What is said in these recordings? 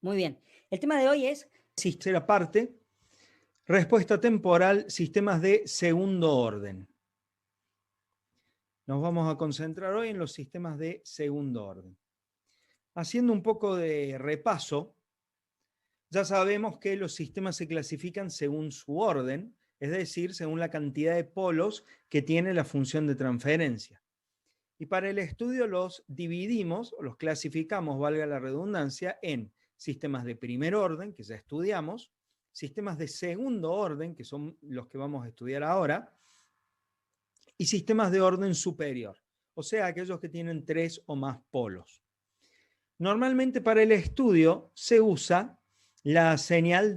Muy bien. El tema de hoy es... Tercera parte, respuesta temporal, sistemas de segundo orden. Nos vamos a concentrar hoy en los sistemas de segundo orden. Haciendo un poco de repaso, ya sabemos que los sistemas se clasifican según su orden, es decir, según la cantidad de polos que tiene la función de transferencia. Y para el estudio los dividimos, o los clasificamos, valga la redundancia, en sistemas de primer orden, que ya estudiamos, sistemas de segundo orden, que son los que vamos a estudiar ahora, y sistemas de orden superior, o sea, aquellos que tienen 3 o más polos. Normalmente para el estudio se usa la señal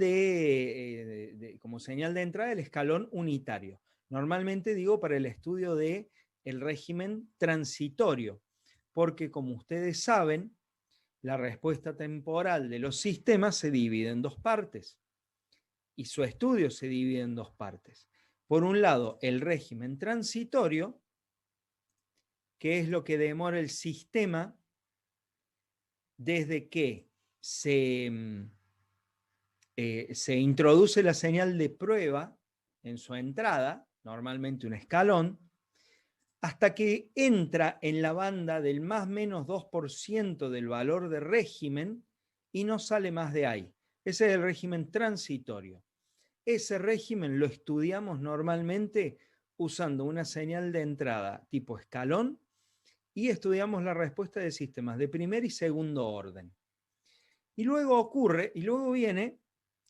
como señal de entrada del escalón unitario. Normalmente digo para el estudio del régimen transitorio, porque como ustedes saben, la respuesta temporal de los sistemas se divide en dos partes y su estudio se divide en dos partes. Por un lado, el régimen transitorio, que es lo que demora el sistema desde que se introduce la señal de prueba en su entrada, normalmente un escalón, hasta que entra en la banda del más menos 2% del valor de régimen y no sale más de ahí. Ese es el régimen transitorio. Ese régimen lo estudiamos normalmente usando una señal de entrada tipo escalón y estudiamos la respuesta de sistemas de primer y segundo orden. Y luego viene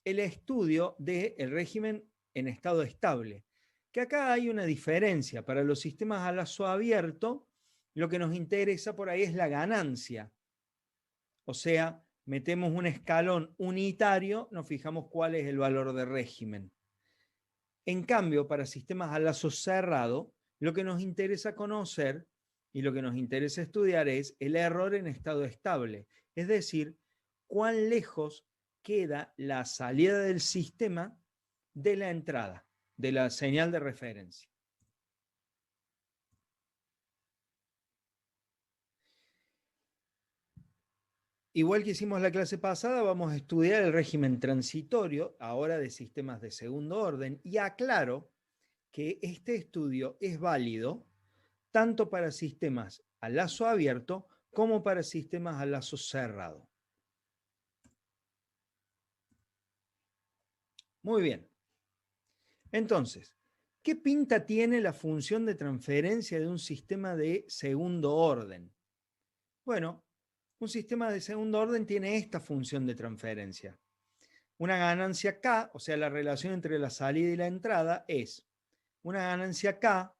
el estudio del régimen en estado estable, que acá hay una diferencia. Para los sistemas a lazo abierto, lo que nos interesa por ahí es la ganancia. O sea, metemos un escalón unitario, nos fijamos cuál es el valor de régimen. En cambio, para sistemas a lazo cerrado, lo que nos interesa conocer y lo que nos interesa estudiar es el error en estado estable, es decir, cuán lejos queda la salida del sistema de la entrada, de la señal de referencia. Igual que hicimos la clase pasada, vamos a estudiar el régimen transitorio, ahora de sistemas de segundo orden, y aclaro que este estudio es válido tanto para sistemas a lazo abierto como para sistemas a lazo cerrado. Muy bien. Entonces, ¿qué pinta tiene la función de transferencia de un sistema de segundo orden? Bueno, un sistema de segundo orden tiene esta función de transferencia. Una ganancia K, o sea, la relación entre la salida y la entrada, es una ganancia K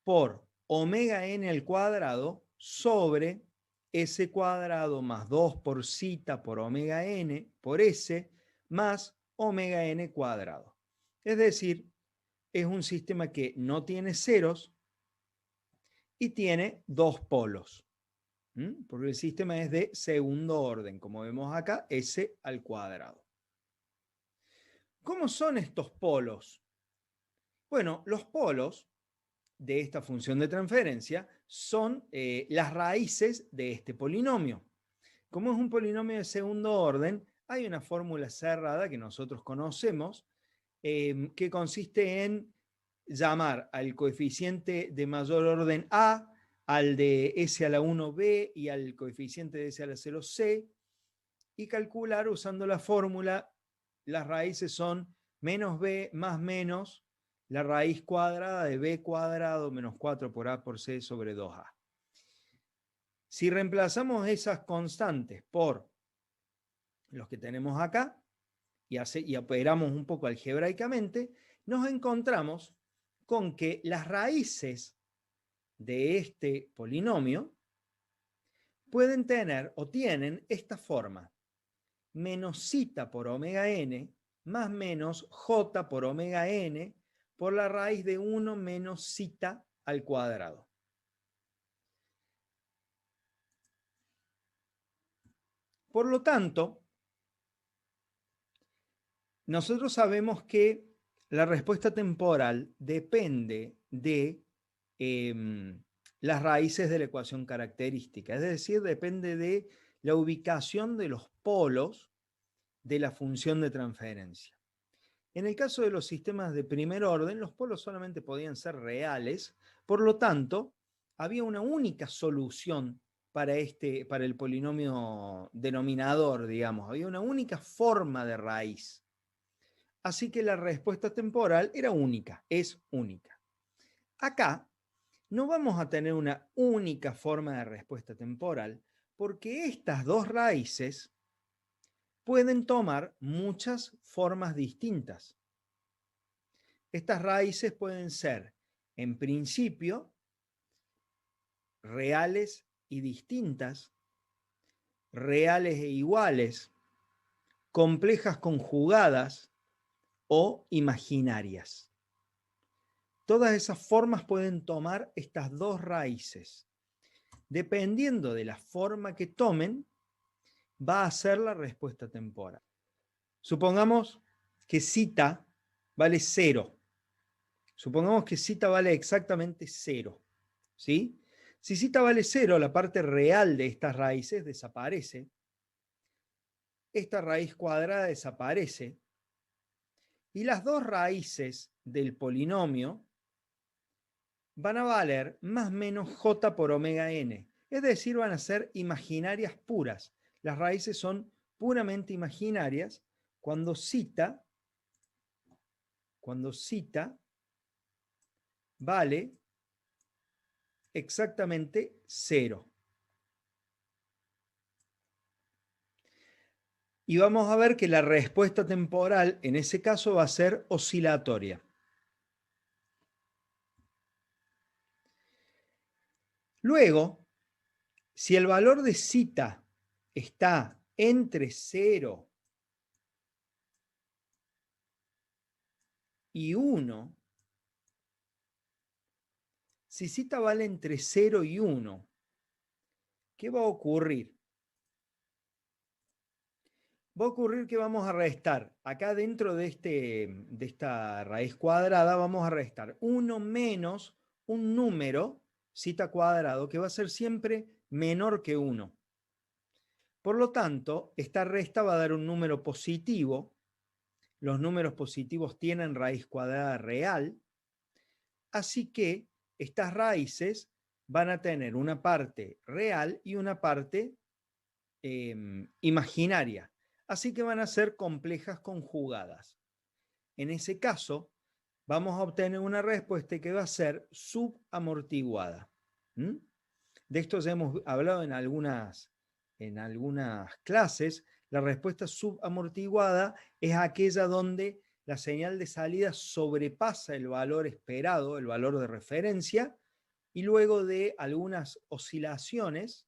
por omega n al cuadrado sobre s cuadrado más 2 por zeta por omega n por s más omega n cuadrado. Es decir, es un sistema que no tiene ceros y tiene dos polos. Porque el sistema es de segundo orden, como vemos acá, s al cuadrado. ¿Cómo son estos polos? Bueno, los polos de esta función de transferencia son las raíces de este polinomio. Como es un polinomio de segundo orden, hay una fórmula cerrada que nosotros conocemos que consiste en llamar al coeficiente de mayor orden A, al de S a la 1B y al coeficiente de S a la 0C y calcular usando la fórmula, las raíces son menos B más menos la raíz cuadrada de B cuadrado menos 4 por A por C sobre 2A. Si reemplazamos esas constantes por los que tenemos acá y operamos un poco algebraicamente, nos encontramos con que las raíces de este polinomio pueden tener o tienen esta forma: menos zeta por omega n más menos j por omega n por la raíz de 1 menos zeta al cuadrado. Por lo tanto, nosotros sabemos que la respuesta temporal depende de las raíces de la ecuación característica, es decir, depende de la ubicación de los polos de la función de transferencia. En el caso de los sistemas de primer orden, los polos solamente podían ser reales, por lo tanto, había una única solución para el polinomio denominador, digamos, había una única forma de raíz. Así que la respuesta temporal era única, es única. Acá no vamos a tener una única forma de respuesta temporal, porque estas dos raíces pueden tomar muchas formas distintas. Estas raíces pueden ser, en principio, reales y distintas, reales e iguales, complejas conjugadas o imaginarias. Todas esas formas pueden tomar estas dos raíces. Dependiendo de la forma que tomen, va a ser la respuesta temporal. Supongamos que cita vale 0. Supongamos que cita vale exactamente 0. ¿Sí? Si cita vale 0, la parte real de estas raíces desaparece. Esta raíz cuadrada desaparece. Y las dos raíces del polinomio van a valer más o menos j por omega n. Es decir, van a ser imaginarias puras. Las raíces son puramente imaginarias cuando cita vale exactamente 0. Y vamos a ver que la respuesta temporal en ese caso va a ser oscilatoria. Luego, si el valor de cita está entre 0 y 1, si cita vale entre 0 y 1, ¿qué va a ocurrir? Va a ocurrir que vamos a restar, acá dentro de esta raíz cuadrada, vamos a restar 1 menos un número, cita cuadrado, que va a ser siempre menor que 1. Por lo tanto, esta resta va a dar un número positivo. Los números positivos tienen raíz cuadrada real. Así que estas raíces van a tener una parte real y una parte imaginaria. Así que van a ser complejas conjugadas. En ese caso, vamos a obtener una respuesta que va a ser subamortiguada. De esto ya hemos hablado en algunas clases. La respuesta subamortiguada es aquella donde la señal de salida sobrepasa el valor esperado, el valor de referencia, y luego de algunas oscilaciones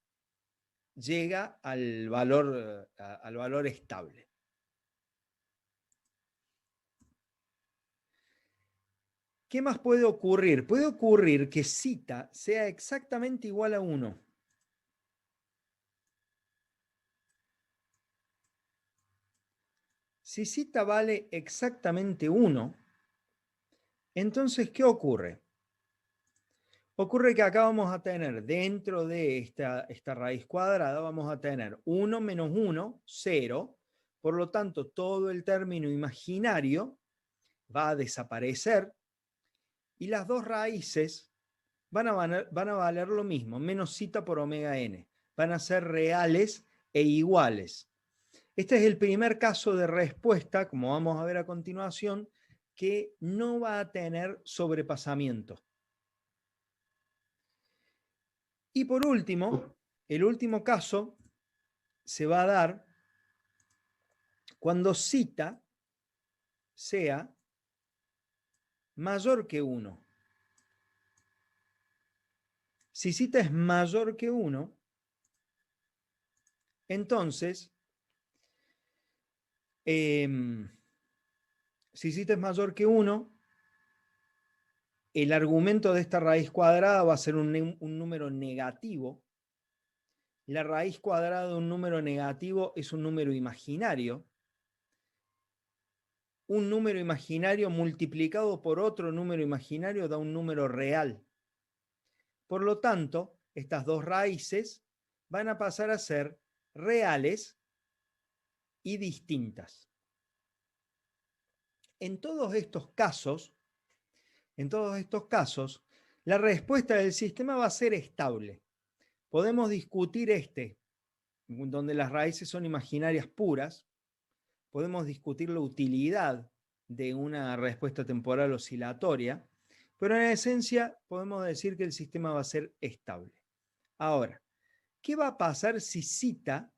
llega al valor estable. ¿Qué más puede ocurrir? Puede ocurrir que cita sea exactamente igual a 1. Si cita vale exactamente 1, entonces, ¿qué ocurre? Ocurre que acá vamos a tener, dentro de esta raíz cuadrada, vamos a tener 1 menos 1, 0. Por lo tanto, todo el término imaginario va a desaparecer y las dos raíces van a valer lo mismo, menos cita por omega n. Van a ser reales e iguales. Este es el primer caso de respuesta, como vamos a ver a continuación, que no va a tener sobrepasamiento. Y por último, el último caso se va a dar cuando cita sea mayor que 1. Si cita es mayor que 1, entonces, si cita es mayor que 1, el argumento de esta raíz cuadrada va a ser un número negativo. La raíz cuadrada de un número negativo es un número imaginario. Un número imaginario multiplicado por otro número imaginario da un número real. Por lo tanto, estas dos raíces van a pasar a ser reales y distintas. En todos estos casos, la respuesta del sistema va a ser estable. Podemos discutir donde las raíces son imaginarias puras, podemos discutir la utilidad de una respuesta temporal oscilatoria, pero en esencia podemos decir que el sistema va a ser estable. Ahora, ¿qué va a pasar si zeta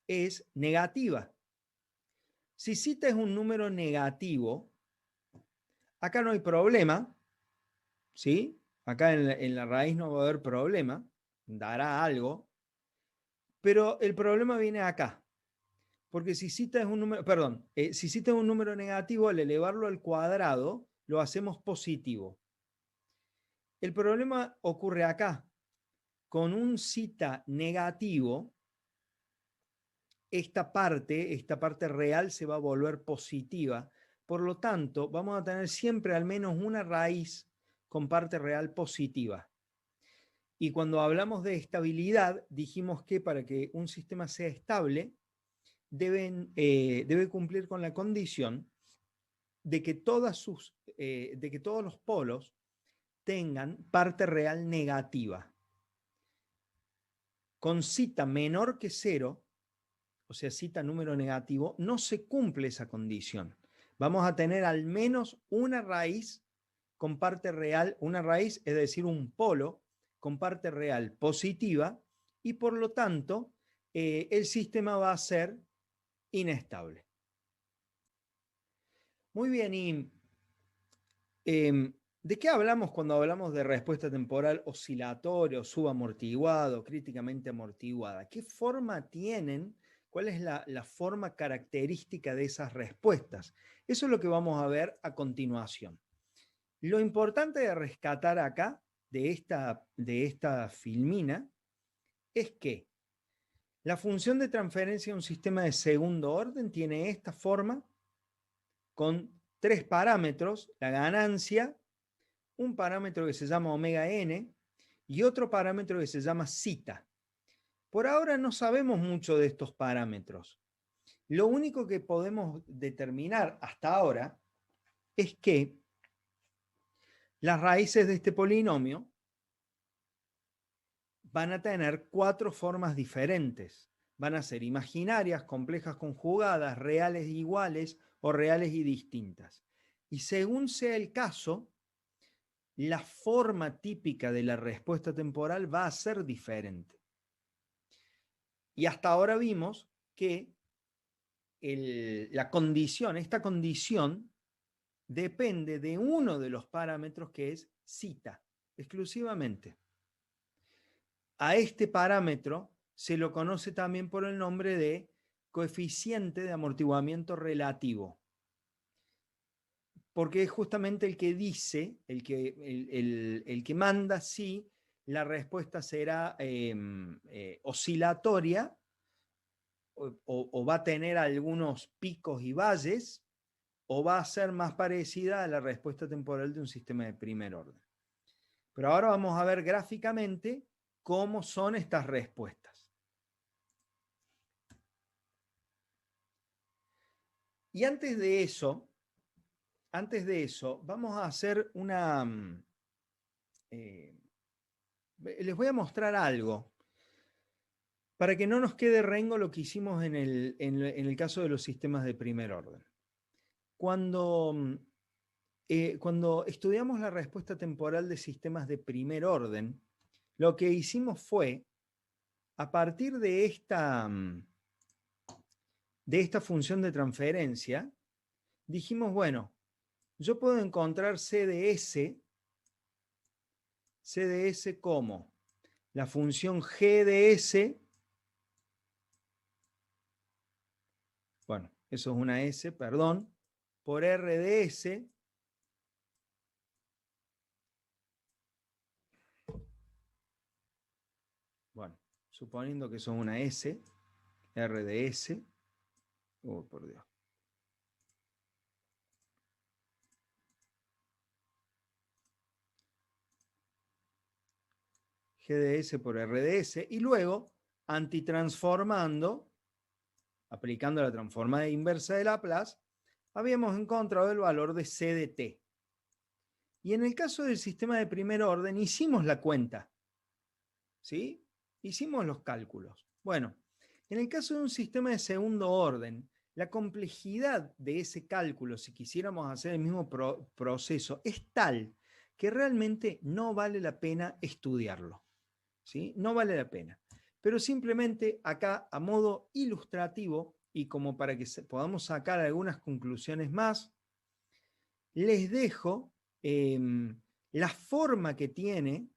es negativa? Si zeta es un número negativo, acá no hay problema, ¿sí? Acá en la raíz no va a haber problema, dará algo, pero el problema viene acá. Porque si zeta es un número, perdón, si zeta es un número negativo, al elevarlo al cuadrado, lo hacemos positivo. El problema ocurre acá. Con un zeta negativo, esta parte real se va a volver positiva. Por lo tanto, vamos a tener siempre al menos una raíz con parte real positiva. Y cuando hablamos de estabilidad, dijimos que para que un sistema sea estable, debe cumplir con la condición de que todos los polos tengan parte real negativa. Con zeta menor que 0, o sea, zeta número negativo, no se cumple esa condición. Vamos a tener al menos una raíz con parte real, una raíz, es decir, un polo con parte real positiva, y por lo tanto, el sistema va a ser inestable. Muy bien, y ¿de qué hablamos cuando hablamos de respuesta temporal oscilatoria o subamortiguada o críticamente amortiguada? ¿Qué forma tienen? ¿Cuál es la forma característica de esas respuestas? Eso es lo que vamos a ver a continuación. Lo importante de rescatar acá de esta filmina es que la función de transferencia de un sistema de segundo orden tiene esta forma con 3 parámetros: la ganancia, un parámetro que se llama omega n y otro parámetro que se llama zeta. Por ahora no sabemos mucho de estos parámetros. Lo único que podemos determinar hasta ahora es que las raíces de este polinomio van a tener 4 formas diferentes. Van a ser imaginarias, complejas conjugadas, reales iguales o reales y distintas. Y según sea el caso, la forma típica de la respuesta temporal va a ser diferente. Y hasta ahora vimos que esta condición depende de uno de los parámetros, que es zeta, exclusivamente. A este parámetro se lo conoce también por el nombre de coeficiente de amortiguamiento relativo, porque es justamente el que dice, el que manda si la respuesta será oscilatoria o va a tener algunos picos y valles, o va a ser más parecida a la respuesta temporal de un sistema de primer orden. Pero ahora vamos a ver gráficamente cómo son estas respuestas. Y antes de eso, vamos a hacer les voy a mostrar algo para que no nos quede rengo lo que hicimos en el caso de los sistemas de primer orden. Cuando estudiamos la respuesta temporal de sistemas de primer orden, lo que hicimos fue, a partir de esta función de transferencia, dijimos, bueno, yo puedo encontrar CDS como la función G de S, bueno, eso es una S, perdón, por R de S, bueno, suponiendo que eso es una S, R de S, oh, por Dios. G de S por R de S, y luego antitransformando, aplicando la transformada inversa de Laplace, habíamos encontrado el valor de C de t. Y en el caso del sistema de primer orden, hicimos la cuenta, ¿sí? Hicimos los cálculos. Bueno, en el caso de un sistema de segundo orden, la complejidad de ese cálculo, si quisiéramos hacer el mismo proceso, es tal que realmente no vale la pena estudiarlo, ¿sí? No vale la pena. Pero simplemente acá, a modo ilustrativo y como para que podamos sacar algunas conclusiones más, les dejo la forma que tiene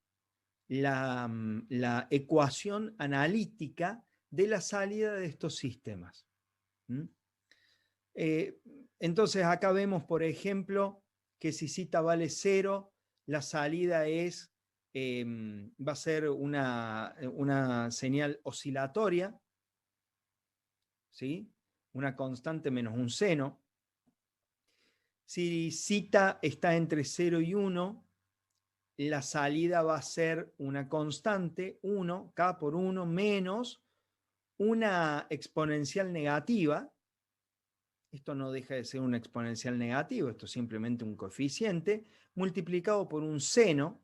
la ecuación analítica de la salida de estos sistemas. Entonces acá vemos, por ejemplo, que si zeta vale 0, la salida va a ser una señal oscilatoria, ¿sí? Una constante menos un seno. Si zeta está entre 0 y 1, la salida va a ser una constante, 1, k por 1, menos una exponencial negativa. Esto no deja de ser un exponencial negativo, esto es simplemente un coeficiente, multiplicado por un seno,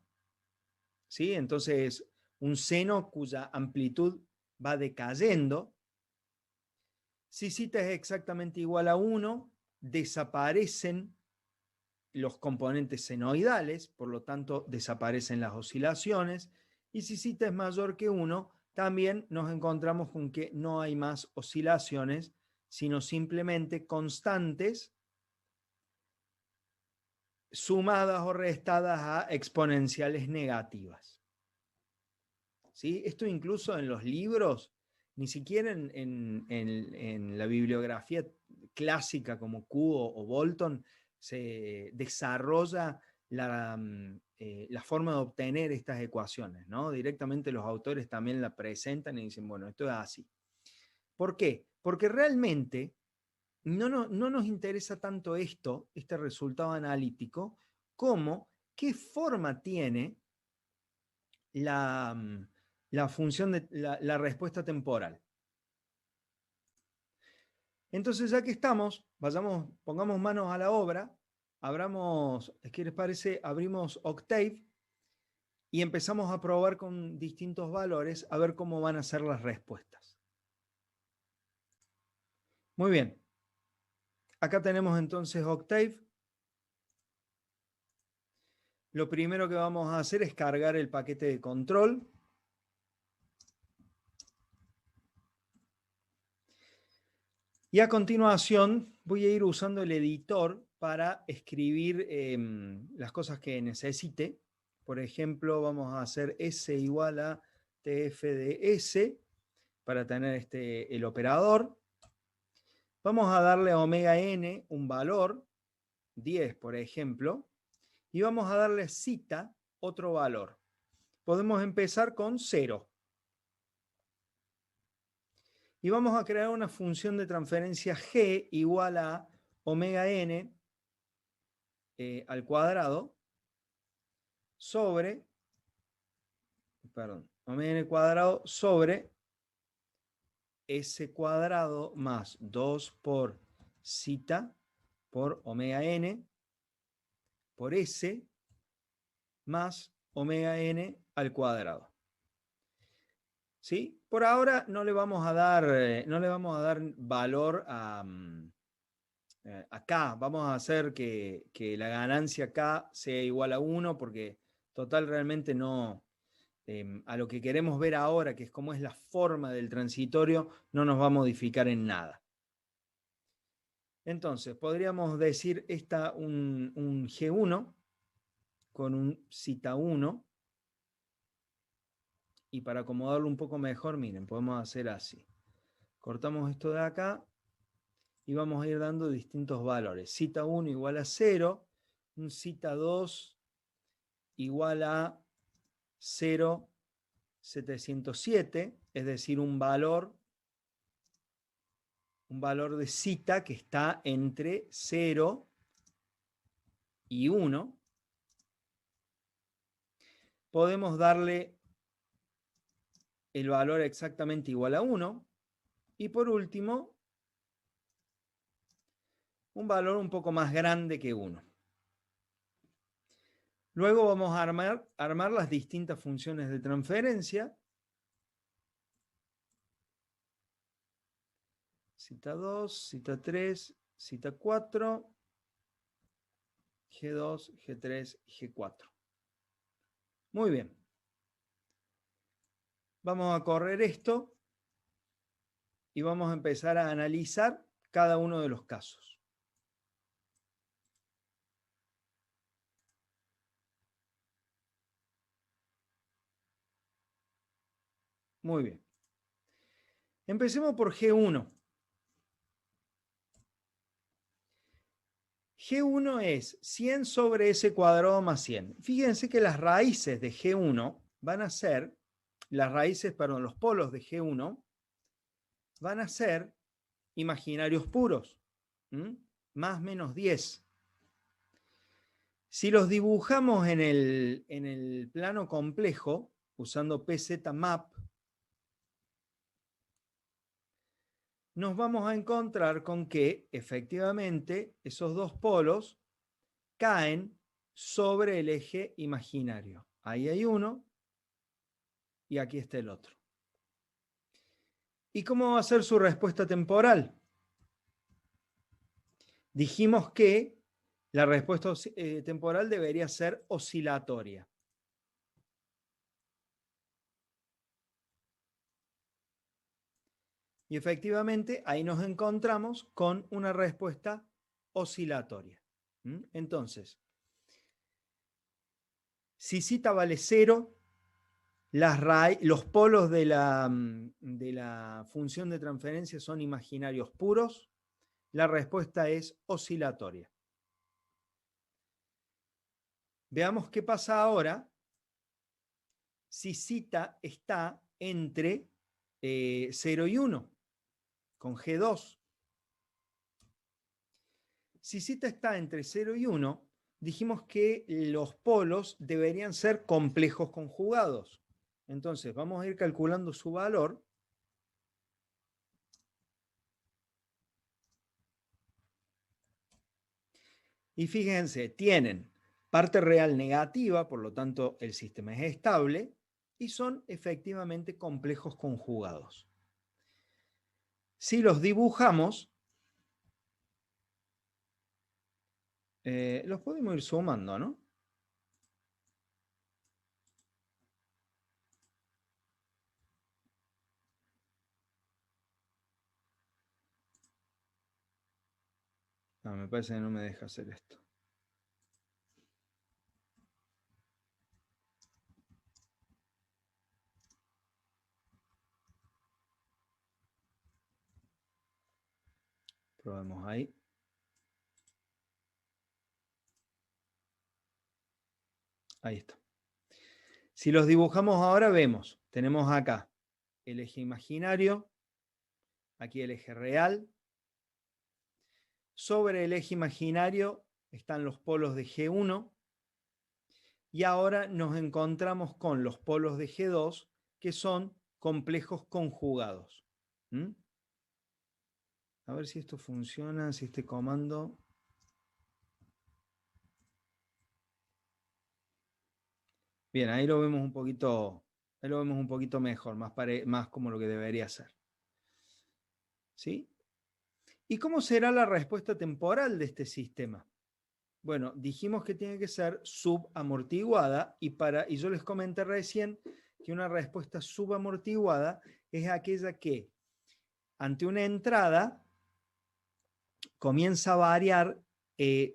¿sí? Entonces, un seno cuya amplitud va decayendo. Si zeta es exactamente igual a 1, desaparecen los componentes senoidales, por lo tanto desaparecen las oscilaciones, y si zeta es mayor que 1, también nos encontramos con que no hay más oscilaciones, sino simplemente constantes sumadas o restadas a exponenciales negativas. ¿Sí? Esto incluso en los libros, ni siquiera en la bibliografía clásica como Kuo o Bolton, se desarrolla la forma de obtener estas ecuaciones, ¿no? Directamente los autores también la presentan y dicen, bueno, esto es así. ¿Por qué? Porque realmente no nos interesa tanto este resultado analítico, como qué forma tiene la función de la respuesta temporal. Entonces, ya que estamos, pongamos manos a la obra, ¿qué les parece? Abrimos Octave y empezamos a probar con distintos valores a ver cómo van a ser las respuestas. Muy bien. Acá tenemos entonces Octave. Lo primero que vamos a hacer es cargar el paquete de control. Y a continuación voy a ir usando el editor para escribir las cosas que necesite. Por ejemplo, vamos a hacer S igual a TF de S para tener el operador. Vamos a darle a omega n un valor, 10 por ejemplo, y vamos a darle a zeta otro valor. Podemos empezar con 0. Y vamos a crear una función de transferencia g igual a omega n al cuadrado sobre, omega n cuadrado sobre s cuadrado más 2 por zeta por omega n por s más omega n al cuadrado. ¿Sí? Por ahora no le vamos a dar valor a K. Vamos a hacer que la ganancia K sea igual a 1 porque total realmente no, a lo que queremos ver ahora, que es cómo es la forma del transitorio, no nos va a modificar en nada. Entonces, podríamos decir un G1 con un zeta 1. Y para acomodarlo un poco mejor, miren, podemos hacer así. Cortamos esto de acá y vamos a ir dando distintos valores. Zeta 1 igual a 0, un zeta 2 igual a 0,707, es decir, un valor de zeta que está entre 0 y 1. Podemos darle el valor exactamente igual a 1. Y por último, un valor un poco más grande que 1. Luego vamos a armar las distintas funciones de transferencia. Cita 2, cita 3, cita 4, G2, G3, G4. Muy bien. Vamos a correr esto y vamos a empezar a analizar cada uno de los casos. Muy bien. Empecemos por G1. G1 es 100 sobre S cuadrado más 100. Fíjense que las raíces de G1 van a ser, los polos de G1 van a ser imaginarios puros, más menos 10. Si los dibujamos en el plano complejo, usando PZMap, nos vamos a encontrar con que efectivamente esos dos polos caen sobre el eje imaginario. Ahí hay uno y aquí está el otro. ¿Y cómo va a ser su respuesta temporal? Dijimos que la respuesta temporal debería ser oscilatoria. Y efectivamente ahí nos encontramos con una respuesta oscilatoria. Entonces, si zeta vale 0, los polos de la función de transferencia son imaginarios puros, la respuesta es oscilatoria. Veamos qué pasa ahora si zeta está entre 0 y 1, con G2. Si zeta está entre 0 y 1, dijimos que los polos deberían ser complejos conjugados. Entonces, vamos a ir calculando su valor. Y fíjense, tienen parte real negativa, por lo tanto el sistema es estable, y son efectivamente complejos conjugados. Si los dibujamos, los podemos ir sumando, ¿no? No, me parece que no me deja hacer esto. Probemos ahí. Ahí está. Si los dibujamos ahora, vemos, tenemos acá el eje imaginario, aquí el eje real. Sobre el eje imaginario están los polos de G1. Y ahora nos encontramos con los polos de G2, que son complejos conjugados. A ver si esto funciona, si este comando... Bien, ahí lo vemos un poquito mejor, más como lo que debería ser. ¿Sí? ¿Y cómo será la respuesta temporal de este sistema? Bueno, dijimos que tiene que ser subamortiguada y yo les comenté recién que una respuesta subamortiguada es aquella que ante una entrada comienza a variar,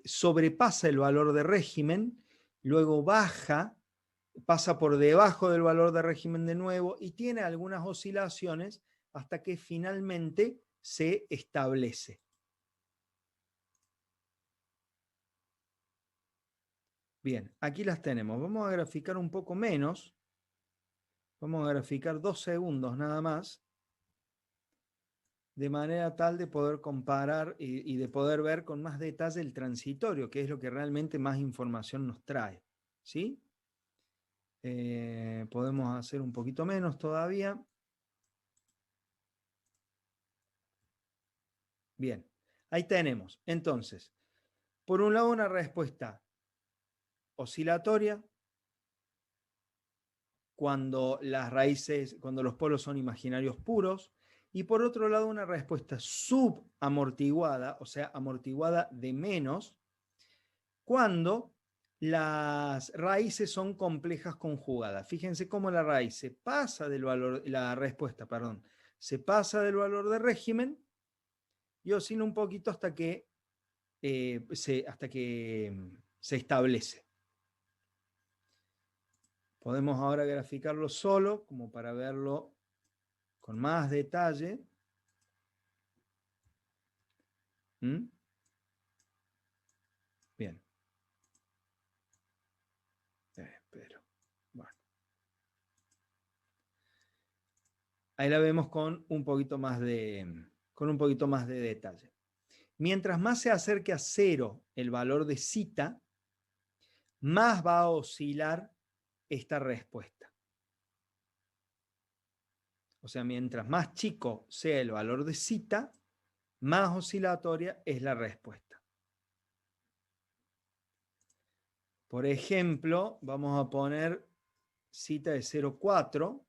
sobrepasa el valor de régimen, luego baja, pasa por debajo del valor de régimen de nuevo y tiene algunas oscilaciones hasta que finalmente se establece. Bien, aquí las tenemos. Vamos a graficar un poco menos. Vamos a graficar 2 segundos nada más, de manera tal de poder comparar y de poder ver con más detalle el transitorio, que es lo que realmente más información nos trae. ¿Sí? Podemos hacer un poquito menos todavía. Bien, ahí tenemos. Entonces, por un lado una respuesta oscilatoria, cuando las raíces, cuando los polos son imaginarios puros, y por otro lado una respuesta subamortiguada, o sea, amortiguada de menos, cuando las raíces son complejas conjugadas. Fíjense cómo la raíz se pasa del valor, la respuesta, perdón, se pasa del valor de régimen y oscila un poquito hasta que se establece. Podemos ahora graficarlo solo, como para verlo con más detalle. ¿Mm? Bien. Pero, bueno. Ahí la vemos con un poquito más de detalle. Mientras más se acerque a cero el valor de cita, más va a oscilar esta respuesta. O sea, mientras más chico sea el valor de cita, más oscilatoria es la respuesta. Por ejemplo, vamos a poner cita de 0,4.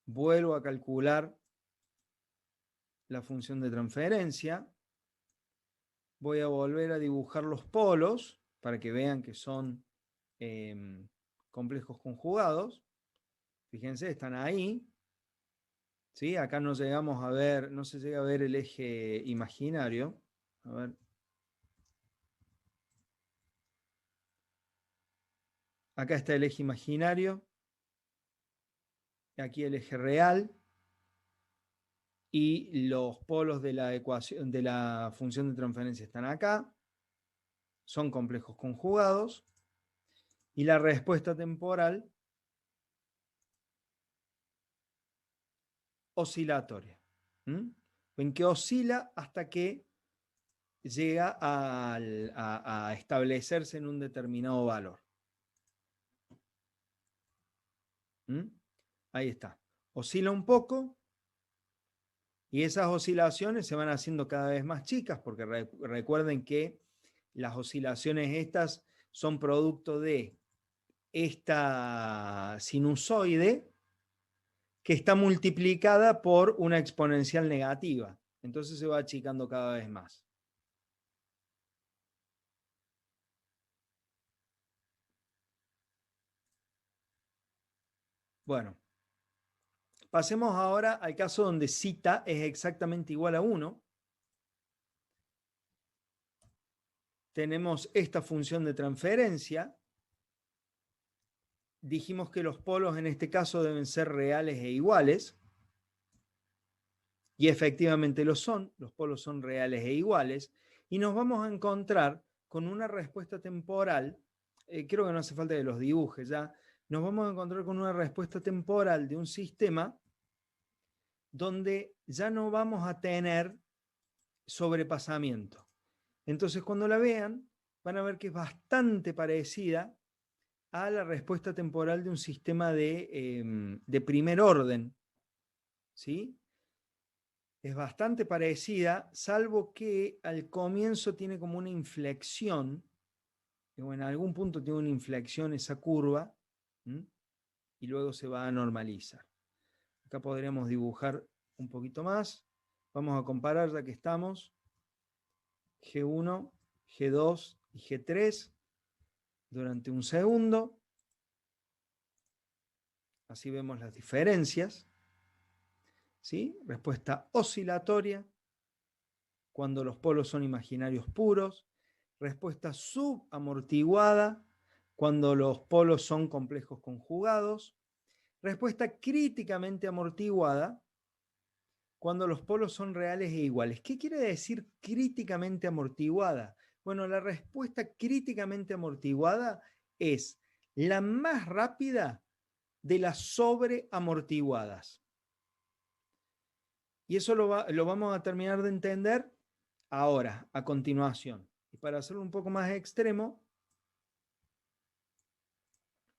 Vuelvo a calcular la función de transferencia. Voy a volver a dibujar los polos para que vean que son complejos conjugados. Fíjense, están ahí. ¿Sí? Acá no llegamos a ver, no se llega a ver el eje imaginario. A ver. Acá está el eje imaginario. Aquí el eje real. Y los polos de la ecuación, de la función de transferencia están acá. Son complejos conjugados. Y la respuesta temporal oscilatoria. En que oscila hasta que llega a establecerse en un determinado valor. Ahí está. Oscila un poco y esas oscilaciones se van haciendo cada vez más chicas porque recuerden que las oscilaciones estas son producto de esta sinusoide que está multiplicada por una exponencial negativa. Entonces se va achicando cada vez más. Bueno, pasemos ahora al caso donde cita es exactamente igual a 1. Tenemos esta función de transferencia. Dijimos que los polos en este caso deben ser reales e iguales. Y efectivamente lo son. Los polos son reales e iguales. Y nos vamos a encontrar con una respuesta temporal. Creo que no hace falta que los dibuje ya. Nos vamos a encontrar con una respuesta temporal de un sistema donde ya no vamos a tener sobrepasamiento. Entonces, cuando la vean, van a ver que es bastante parecida a la respuesta temporal de un sistema de primer orden. ¿Sí? Es bastante parecida, salvo que al comienzo tiene como una inflexión, o en algún punto tiene una inflexión esa curva, y luego se va a normalizar. Acá podríamos dibujar un poquito más. Vamos a comparar, ya que estamos, G1, G2 y G3 durante un segundo. Así vemos las diferencias. ¿Sí? Respuesta oscilatoria, cuando los polos son imaginarios puros. Respuesta subamortiguada, cuando los polos son complejos conjugados. Respuesta críticamente amortiguada, cuando los polos son reales e iguales. ¿Qué quiere decir críticamente amortiguada? Bueno, la respuesta críticamente amortiguada es la más rápida de las sobreamortiguadas. Y eso lo vamos a terminar de entender ahora, a continuación. Y para hacerlo un poco más extremo,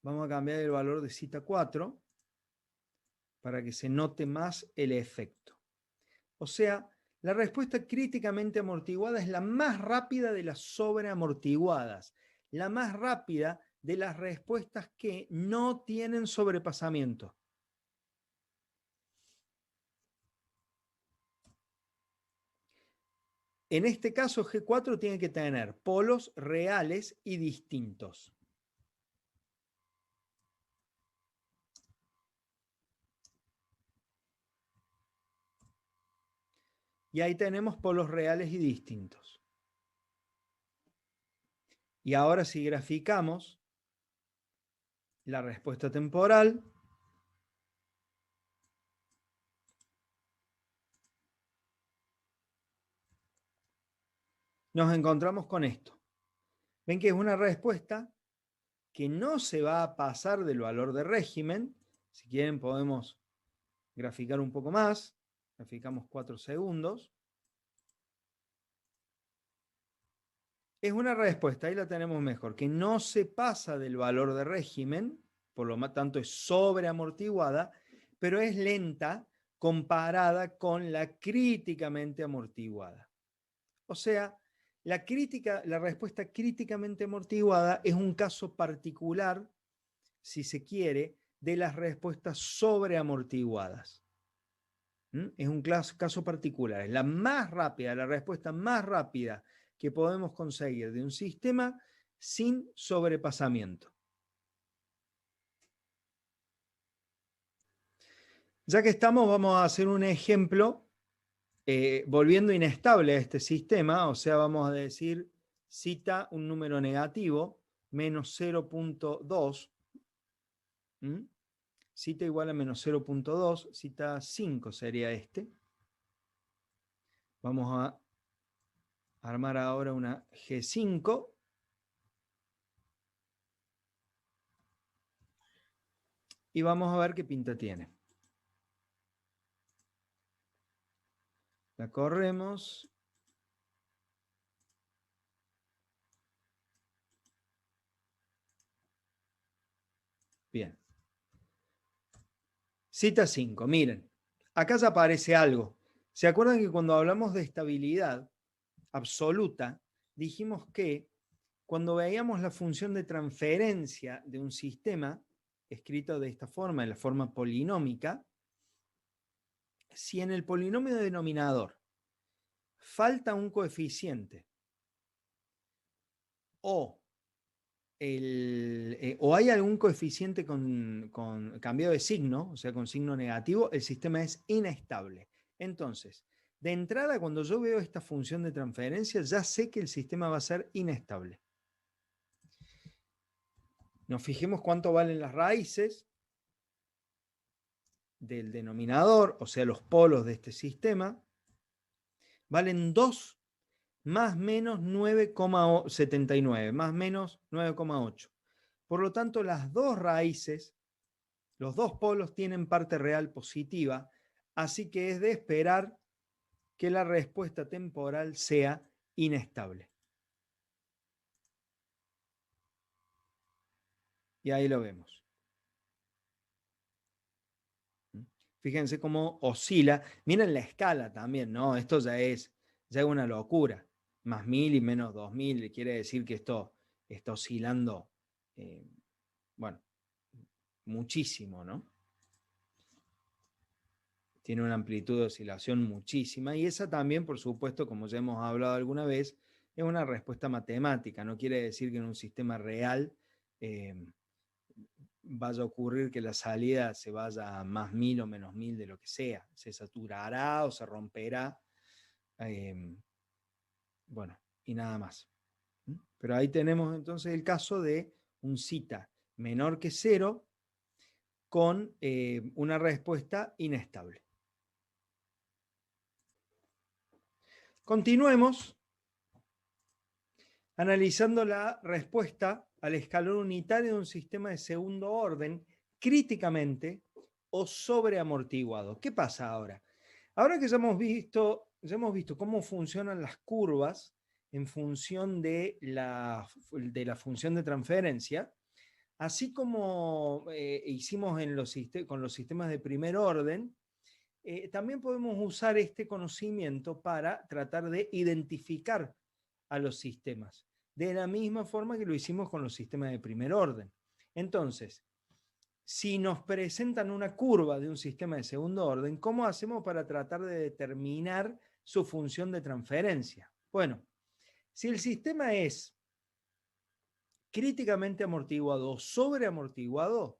vamos a cambiar el valor de cita 4 para que se note más el efecto. O sea, la respuesta críticamente amortiguada es la más rápida de las sobreamortiguadas, la más rápida de las respuestas que no tienen sobrepasamiento. En este caso, G4 tiene que tener polos reales y distintos. Y ahí tenemos polos reales y distintos. Y ahora si graficamos la respuesta temporal, nos encontramos con esto. Ven que es una respuesta que no se va a pasar del valor de régimen. Si quieren podemos graficar un poco más. Graficamos 4 segundos. Es una respuesta, ahí la tenemos mejor, que no se pasa del valor de régimen, por lo tanto es sobreamortiguada, pero es lenta comparada con la críticamente amortiguada. O sea, la respuesta críticamente amortiguada es un caso particular, si se quiere, de las respuestas sobreamortiguadas. Es un caso particular, es la más rápida, la respuesta más rápida que podemos conseguir de un sistema sin sobrepasamiento. Ya que estamos, vamos a hacer un ejemplo volviendo inestable a este sistema, o sea, vamos a decir cita un número negativo, menos 0.2, cita igual a menos 0.2, cita 5 sería este. Vamos a armar ahora una G5. Y vamos a ver qué pinta tiene. La corremos. Bien. Cita 5. Miren, acá ya aparece algo. ¿Se acuerdan que cuando hablamos de estabilidad absoluta, dijimos que cuando veíamos la función de transferencia de un sistema, escrito de esta forma, en la forma polinómica, si en el polinomio denominador falta un coeficiente o hay algún coeficiente con cambio de signo, o sea, con signo negativo, el sistema es inestable. Entonces, de entrada, cuando yo veo esta función de transferencia, ya sé que el sistema va a ser inestable. Nos fijemos cuánto valen las raíces del denominador, o sea, los polos de este sistema. Valen 2 más menos 9,79, más menos 9,8. Por lo tanto, las dos raíces, los dos polos tienen parte real positiva, así que es de esperar que la respuesta temporal sea inestable. Y ahí lo vemos. Fíjense cómo oscila. Miren la escala también, ¿no? Esto ya es una locura. Más 1000 y menos 2000 quiere decir que esto está oscilando, bueno, muchísimo, ¿no? Tiene una amplitud de oscilación muchísima y esa también, por supuesto, como ya hemos hablado alguna vez, es una respuesta matemática. No quiere decir que en un sistema real vaya a ocurrir que la salida se vaya a más 1000 o menos 1000 de lo que sea. Se saturará o se romperá. Bueno, y nada más. Pero ahí tenemos entonces el caso de un zeta menor que 0 con una respuesta inestable. Continuemos analizando la respuesta al escalón unitario de un sistema de segundo orden críticamente o sobreamortiguado. ¿Qué pasa ahora? Ahora que ya hemos visto cómo funcionan las curvas en función de la función de transferencia, Así como hicimos con los sistemas de primer orden, también podemos usar este conocimiento para tratar de identificar a los sistemas, de la misma forma que lo hicimos con los sistemas de primer orden. Entonces, si nos presentan una curva de un sistema de segundo orden, ¿cómo hacemos para tratar de determinar su función de transferencia? Bueno, si el sistema es críticamente amortiguado o sobreamortiguado,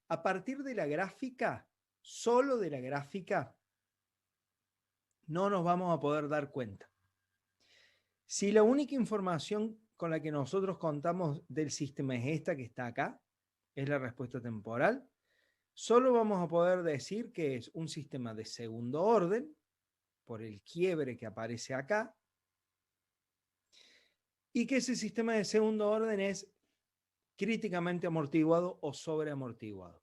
a partir de la gráfica, solo de la gráfica, no nos vamos a poder dar cuenta. Si la única información con la que nosotros contamos del sistema es esta que está acá, es la respuesta temporal, solo vamos a poder decir que es un sistema de segundo orden, por el quiebre que aparece acá, y que ese sistema de segundo orden es críticamente amortiguado o sobreamortiguado.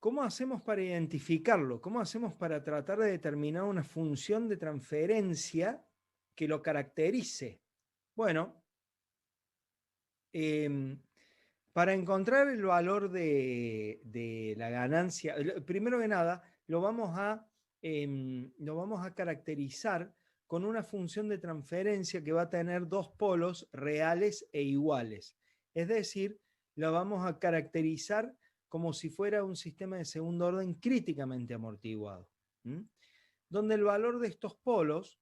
¿Cómo hacemos para identificarlo? ¿Cómo hacemos para tratar de determinar una función de transferencia que lo caracterice? Bueno, para encontrar el valor de la ganancia, primero que nada, lo vamos a caracterizar con una función de transferencia que va a tener dos polos reales e iguales. Es decir, lo vamos a caracterizar como si fuera un sistema de segundo orden críticamente amortiguado, donde el valor de estos polos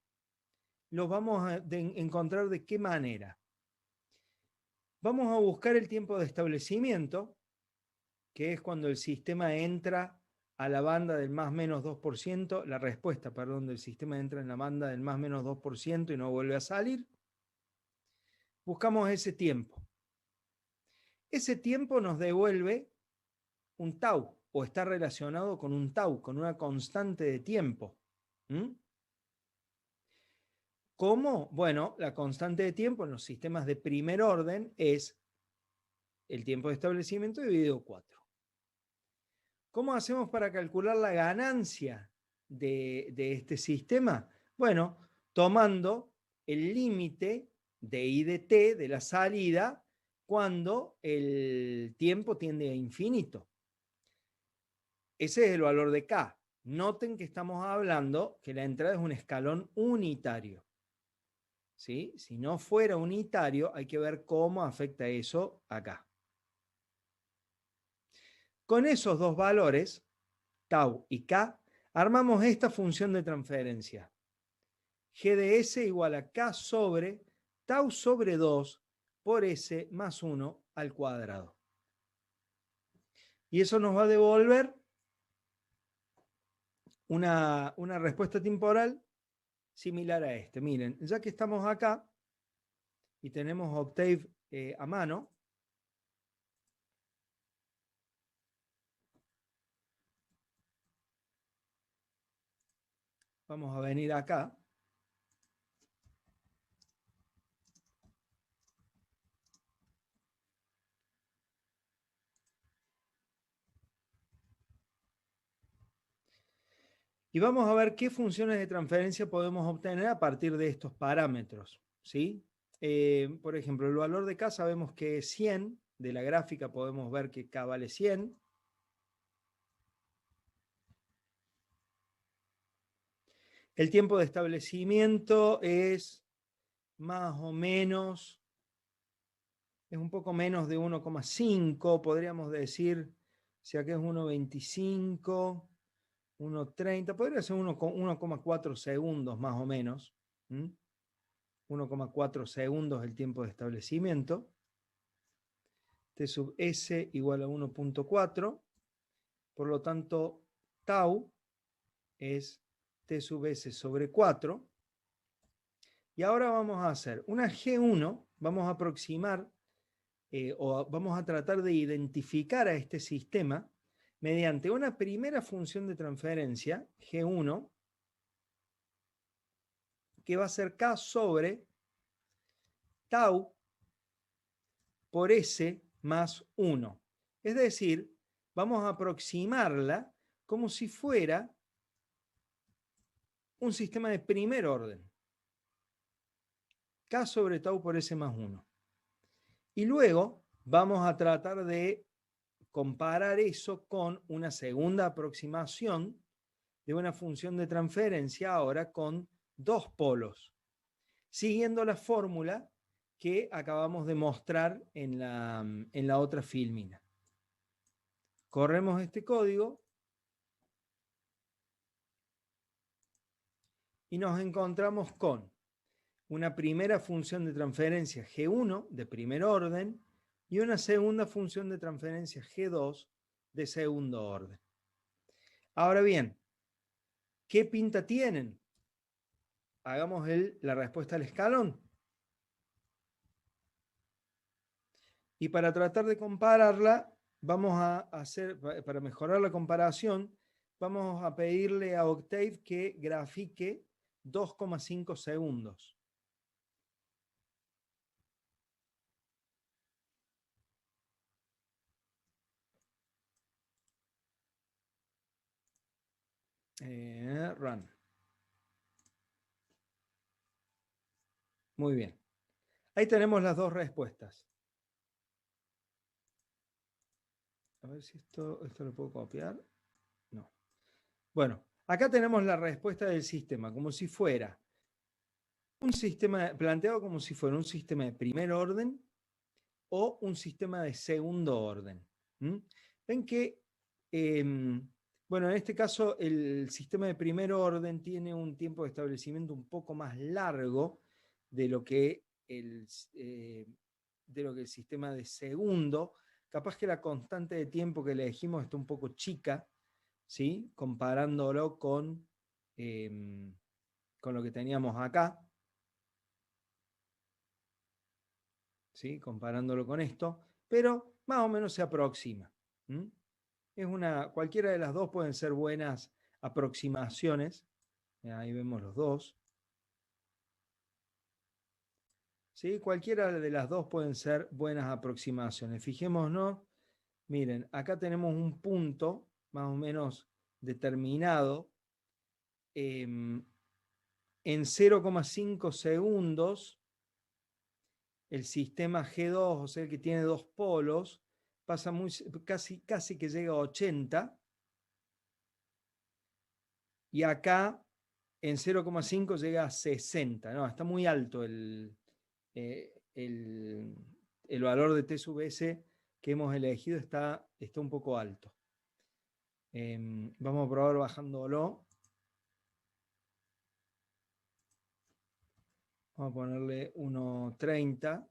los vamos a encontrar de qué manera. Vamos a buscar el tiempo de establecimiento, que es cuando el sistema entra a la banda del más menos 2%, la respuesta, perdón, del sistema entra en la banda del más menos 2% y no vuelve a salir. Buscamos ese tiempo. Ese tiempo nos devuelve un tau, o está relacionado con un tau, con una constante de tiempo. ¿Cómo? Bueno, la constante de tiempo en los sistemas de primer orden es el tiempo de establecimiento dividido 4. ¿Cómo hacemos para calcular la ganancia de este sistema? Bueno, tomando el límite de I de t de la salida cuando el tiempo tiende a infinito. Ese es el valor de K. Noten que estamos hablando que la entrada es un escalón unitario. ¿Sí? Si no fuera unitario, hay que ver cómo afecta eso acá. Con esos dos valores, tau y k, armamos esta función de transferencia. G de S igual a k sobre tau sobre 2 por S más 1 al cuadrado. Y eso nos va a devolver una respuesta temporal similar a este. Miren, ya que estamos acá y tenemos Octave a mano, vamos a venir acá. Y vamos a ver qué funciones de transferencia podemos obtener a partir de estos parámetros, ¿sí? Por ejemplo, el valor de K sabemos que es 100. De la gráfica podemos ver que K vale 100. El tiempo de establecimiento es más o menos, es un poco menos de 1,5, podríamos decir, si acá es 1,25, 1,30, podría ser 1,4 segundos más o menos. 1,4 segundos el tiempo de establecimiento. T sub S igual a 1,4. Por lo tanto, tau es T sub S sobre 4. Y ahora vamos a hacer una G1, vamos a aproximar o vamos a tratar de identificar a este sistema mediante una primera función de transferencia, G1, que va a ser K sobre tau por S más 1. Es decir, vamos a aproximarla como si fuera un sistema de primer orden. K sobre tau por S más 1. Y luego vamos a tratar de comparar eso con una segunda aproximación de una función de transferencia ahora con dos polos, siguiendo la fórmula que acabamos de mostrar en la otra filmina. Corremos este código y nos encontramos con una primera función de transferencia G1 de primer orden y una segunda función de transferencia G2 de segundo orden. Ahora bien, ¿qué pinta tienen? Hagamos la respuesta al escalón. Y para tratar de compararla, vamos a hacer, para mejorar la comparación, vamos a pedirle a Octave que grafique 2,5 segundos. Run. Muy bien. Ahí tenemos las dos respuestas. A ver si esto lo puedo copiar. No. Bueno, acá tenemos la respuesta del sistema, como si fuera un sistema planteado como si fuera un sistema de primer orden o un sistema de segundo orden. Ven que, bueno, en este caso el sistema de primer orden tiene un tiempo de establecimiento un poco más largo de lo que el sistema de segundo. Capaz que la constante de tiempo que elegimos está un poco chica, ¿sí? Comparándolo con lo que teníamos acá. ¿Sí? Comparándolo con esto, pero más o menos se aproxima. Cualquiera de las dos pueden ser buenas aproximaciones. Ahí vemos los dos. ¿Sí? Cualquiera de las dos pueden ser buenas aproximaciones. Fijémonos, miren, acá tenemos un punto más o menos determinado. En 0,5 segundos, el sistema G2, o sea, el que tiene dos polos, pasa casi que llega a 80. Y acá en 0,5 llega a 60. No, está muy alto el valor de T sub S que hemos elegido, está un poco alto. Vamos a probar bajándolo. Vamos a ponerle 1,30.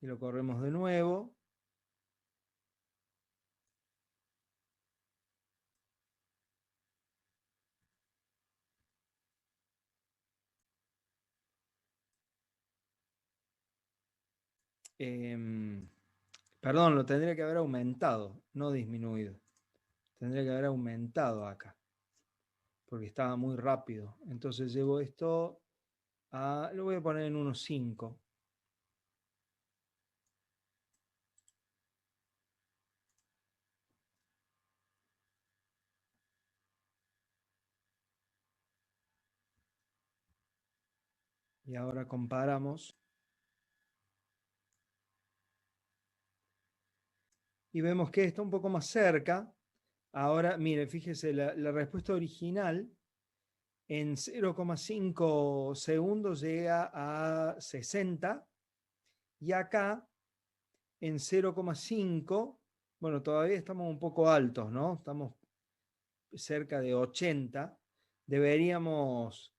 Y lo corremos de nuevo. Perdón, lo tendría que haber aumentado, no disminuido. Tendría que haber aumentado acá, porque estaba muy rápido. Entonces llevo esto lo voy a poner en 1,5. Y ahora comparamos. Y vemos que está un poco más cerca. Ahora, mire, fíjese, la respuesta original en 0,5 segundos llega a 60. Y acá en 0,5, bueno, todavía estamos un poco altos, ¿no? Estamos cerca de 80. Deberíamos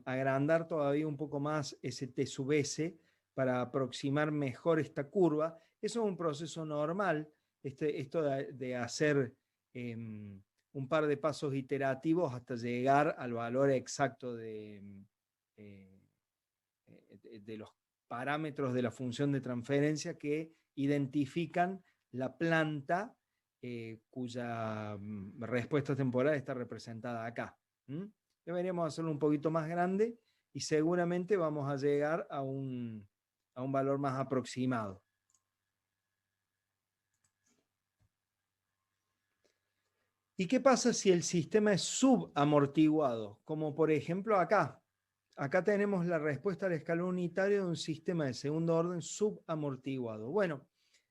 agrandar todavía un poco más ese T sub S para aproximar mejor esta curva. Eso es un proceso normal, esto de hacer un par de pasos iterativos hasta llegar al valor exacto de los parámetros de la función de transferencia que identifican la planta cuya respuesta temporal está representada acá. Deberíamos hacerlo un poquito más grande y seguramente vamos a llegar a un valor más aproximado. ¿Y qué pasa si el sistema es subamortiguado? Como por ejemplo acá. Acá tenemos la respuesta al escalón unitario de un sistema de segundo orden subamortiguado. Bueno,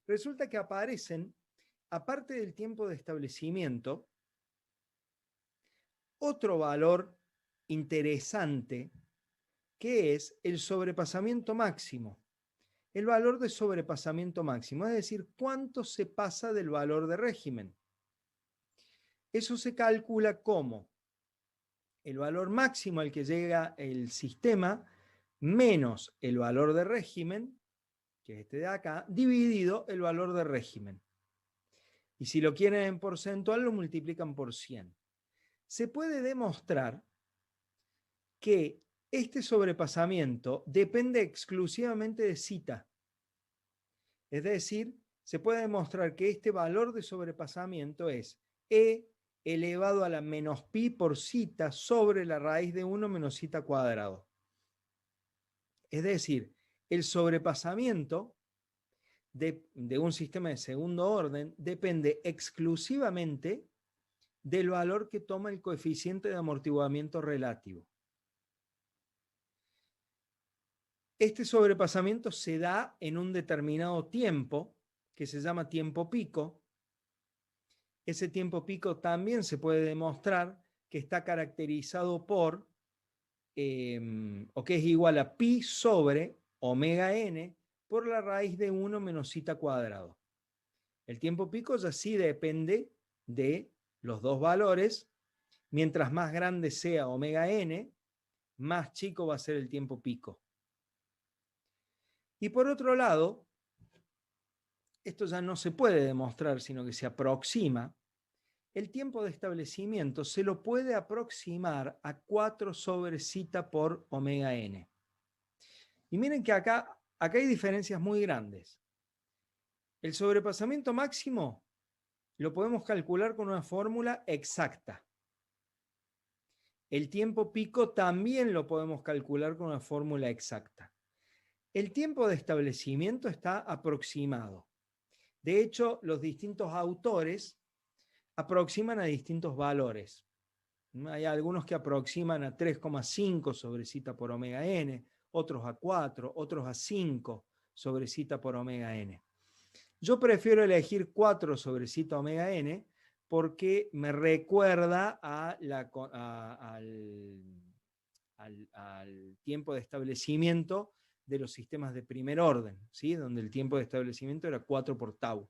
resulta que aparecen, aparte del tiempo de establecimiento, otro valor interesante que es el sobrepasamiento máximo. El valor de sobrepasamiento máximo, es decir, cuánto se pasa del valor de régimen. Eso se calcula como el valor máximo al que llega el sistema menos el valor de régimen, que es este de acá, dividido el valor de régimen. Y si lo quieren en porcentual, lo multiplican por 100. Se puede demostrar que este sobrepasamiento depende exclusivamente de zeta. Es decir, se puede demostrar que este valor de sobrepasamiento es E elevado a la menos pi por zeta sobre la raíz de 1 menos zeta cuadrado. Es decir, el sobrepasamiento de un sistema de segundo orden depende exclusivamente del valor que toma el coeficiente de amortiguamiento relativo. Este sobrepasamiento se da en un determinado tiempo, que se llama tiempo pico. Ese tiempo pico también se puede demostrar que está caracterizado por, o que es igual a pi sobre omega n por la raíz de 1 menos zeta cuadrado. El tiempo pico ya sí depende de los dos valores. Mientras más grande sea omega n, más chico va a ser el tiempo pico. Y por otro lado, esto ya no se puede demostrar, sino que se aproxima. El tiempo de establecimiento se lo puede aproximar a 4 sobre zeta por omega n. Y miren que acá hay diferencias muy grandes. El sobrepasamiento máximo lo podemos calcular con una fórmula exacta. El tiempo pico también lo podemos calcular con una fórmula exacta. El tiempo de establecimiento está aproximado. De hecho, los distintos autores aproximan a distintos valores. Hay algunos que aproximan a 3,5 sobre zeta por omega n, otros a 4, otros a 5 sobre zeta por omega n. Yo prefiero elegir 4 sobre zeta omega n porque me recuerda al tiempo de establecimiento de los sistemas de primer orden, ¿sí? Donde el tiempo de establecimiento era 4 por tau.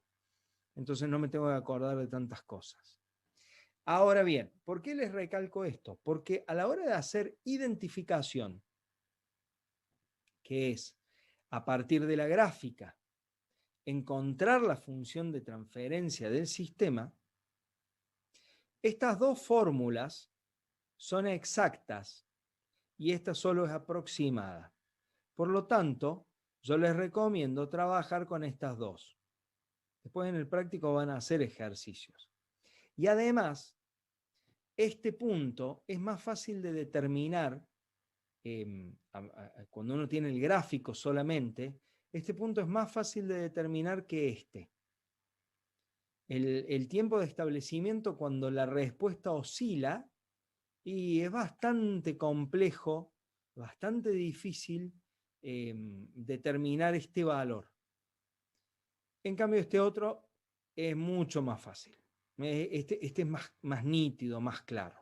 Entonces no me tengo que acordar de tantas cosas. Ahora bien, ¿por qué les recalco esto? Porque a la hora de hacer identificación, que es a partir de la gráfica, encontrar la función de transferencia del sistema, estas dos fórmulas son exactas y esta solo es aproximada. Por lo tanto, yo les recomiendo trabajar con estas dos. Después en el práctico van a hacer ejercicios. Y además, este punto es más fácil de determinar cuando uno tiene el gráfico solamente. Este punto es más fácil de determinar que este. El tiempo de establecimiento cuando la respuesta oscila y es bastante complejo, bastante difícil determinar este valor. En cambio, este otro es mucho más fácil. Este es más nítido, más claro.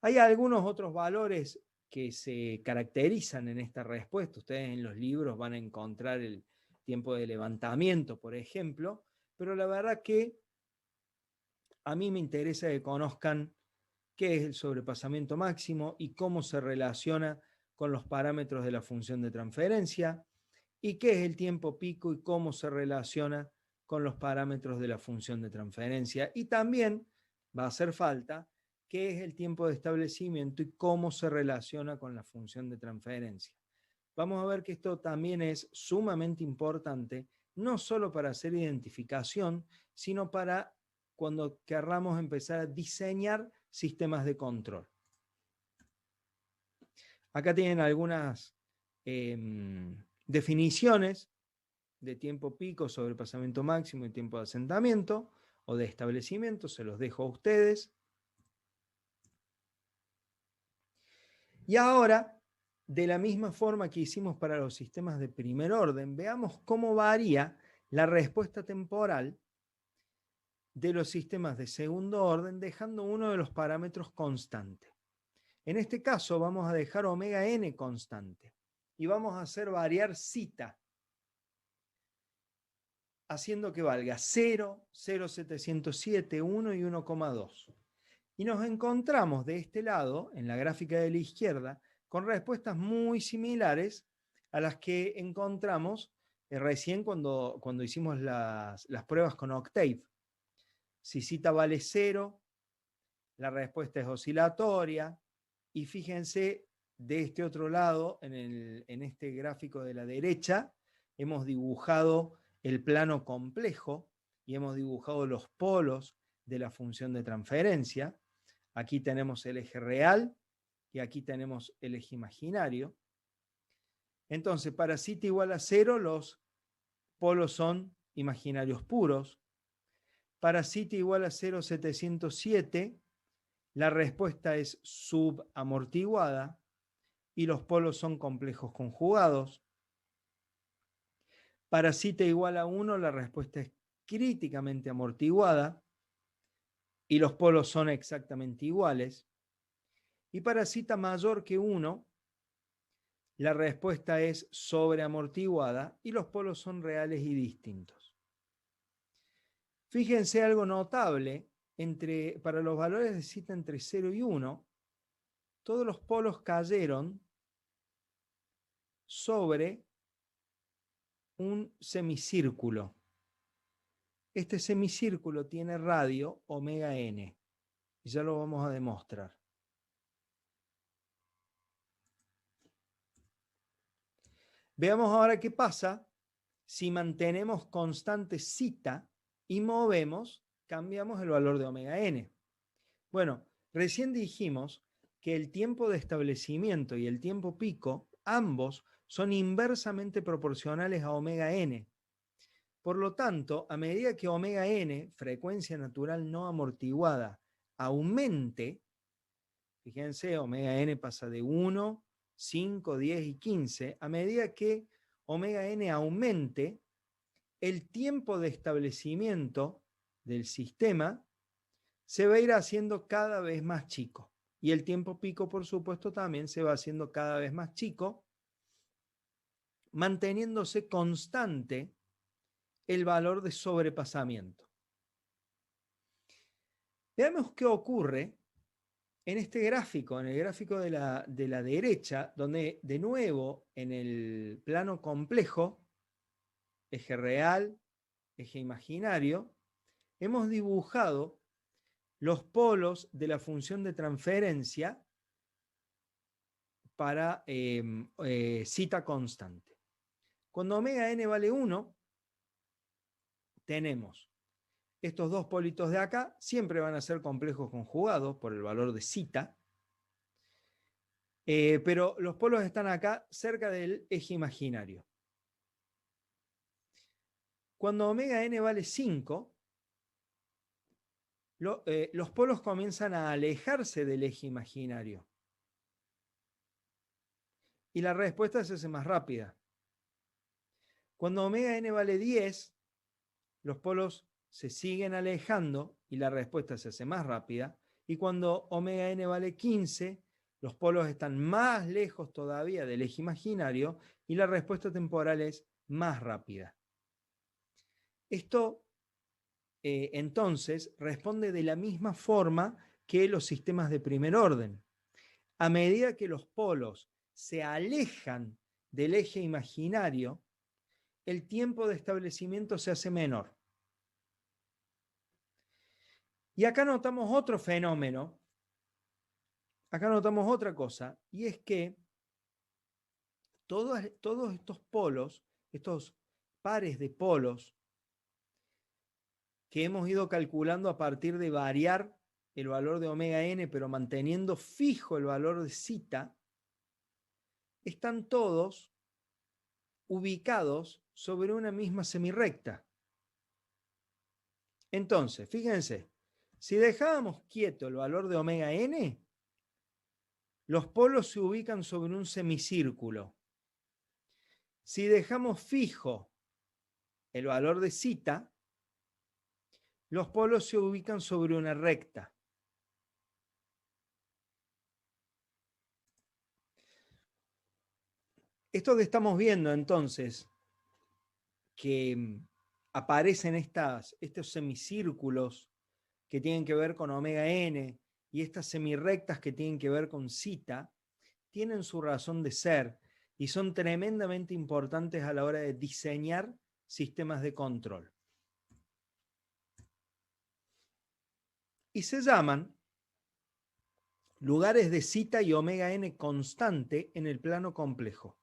Hay algunos otros valores que se caracterizan en esta respuesta. Ustedes en los libros van a encontrar el tiempo de levantamiento, por ejemplo, pero la verdad que a mí me interesa que conozcan qué es el sobrepasamiento máximo y cómo se relaciona con los parámetros de la función de transferencia, y qué es el tiempo pico y cómo se relaciona con los parámetros de la función de transferencia. Y también va a hacer falta qué es el tiempo de establecimiento y cómo se relaciona con la función de transferencia. Vamos a ver que esto también es sumamente importante, no solo para hacer identificación, sino para cuando querramos empezar a diseñar sistemas de control. Acá tienen algunas definiciones de tiempo pico, sobrepasamiento máximo y tiempo de asentamiento. o de establecimiento, se los dejo a ustedes. Y ahora, de la misma forma que hicimos para los sistemas de primer orden, veamos cómo varía la respuesta temporal de los sistemas de segundo orden, dejando uno de los parámetros constante. En este caso vamos a dejar omega n constante y vamos a hacer variar zeta, haciendo que valga 0, 0,707, 1 y 1,2. Y nos encontramos de este lado, en la gráfica de la izquierda, con respuestas muy similares a las que encontramos recién cuando hicimos las pruebas con Octave. Si zeta vale 0, la respuesta es oscilatoria. Y fíjense, de este otro lado, en este gráfico de la derecha, hemos dibujado el plano complejo y hemos dibujado los polos de la función de transferencia. Aquí tenemos el eje real y aquí tenemos el eje imaginario. Entonces, para zeta igual a 0, los polos son imaginarios puros. Para zeta igual a 0,707, la respuesta es subamortiguada y los polos son complejos conjugados. Para zeta igual a 1, la respuesta es críticamente amortiguada y los polos son exactamente iguales. Y para zeta mayor que 1, la respuesta es sobreamortiguada y los polos son reales y distintos. Fíjense algo notable, para los valores de zeta entre 0 y 1, todos los polos cayeron sobre un semicírculo. Este semicírculo tiene radio omega n, y ya lo vamos a demostrar. Veamos ahora qué pasa si mantenemos constante zeta y cambiamos el valor de omega n. Bueno, recién dijimos que el tiempo de establecimiento y el tiempo pico, ambos son inversamente proporcionales a omega n. Por lo tanto, a medida que omega n, frecuencia natural no amortiguada, aumente, fíjense, omega n pasa de 1, 5, 10 y 15, a medida que omega n aumente, el tiempo de establecimiento del sistema se va a ir haciendo cada vez más chico. Y el tiempo pico, por supuesto, también se va haciendo cada vez más chico, manteniéndose constante el valor de sobrepasamiento. Veamos qué ocurre en este gráfico, en el gráfico de la derecha, donde de nuevo en el plano complejo, eje real, eje imaginario, hemos dibujado los polos de la función de transferencia para zeta constante. Cuando omega n vale 1, tenemos estos dos politos de acá, siempre van a ser complejos conjugados por el valor de zeta, pero los polos están acá cerca del eje imaginario. Cuando omega n vale 5, los polos comienzan a alejarse del eje imaginario. Y la respuesta se hace más rápida. Cuando omega n vale 10, los polos se siguen alejando y la respuesta se hace más rápida. Y cuando omega n vale 15, los polos están más lejos todavía del eje imaginario y la respuesta temporal es más rápida. Esto entonces responde de la misma forma que los sistemas de primer orden. A medida que los polos se alejan del eje imaginario, el tiempo de establecimiento se hace menor. Y acá notamos otro fenómeno, acá notamos otra cosa, y es que todos estos polos, estos pares de polos que hemos ido calculando a partir de variar el valor de omega n, pero manteniendo fijo el valor de zeta, están todos ubicados sobre una misma semirrecta. Entonces, fíjense, si dejábamos quieto el valor de omega n, los polos se ubican sobre un semicírculo. Si dejamos fijo el valor de zeta, los polos se ubican sobre una recta. Esto que estamos viendo entonces, que aparecen estos semicírculos que tienen que ver con omega n y estas semirrectas que tienen que ver con zeta, tienen su razón de ser y son tremendamente importantes a la hora de diseñar sistemas de control. Y se llaman lugares de zeta y omega n constante en el plano complejo.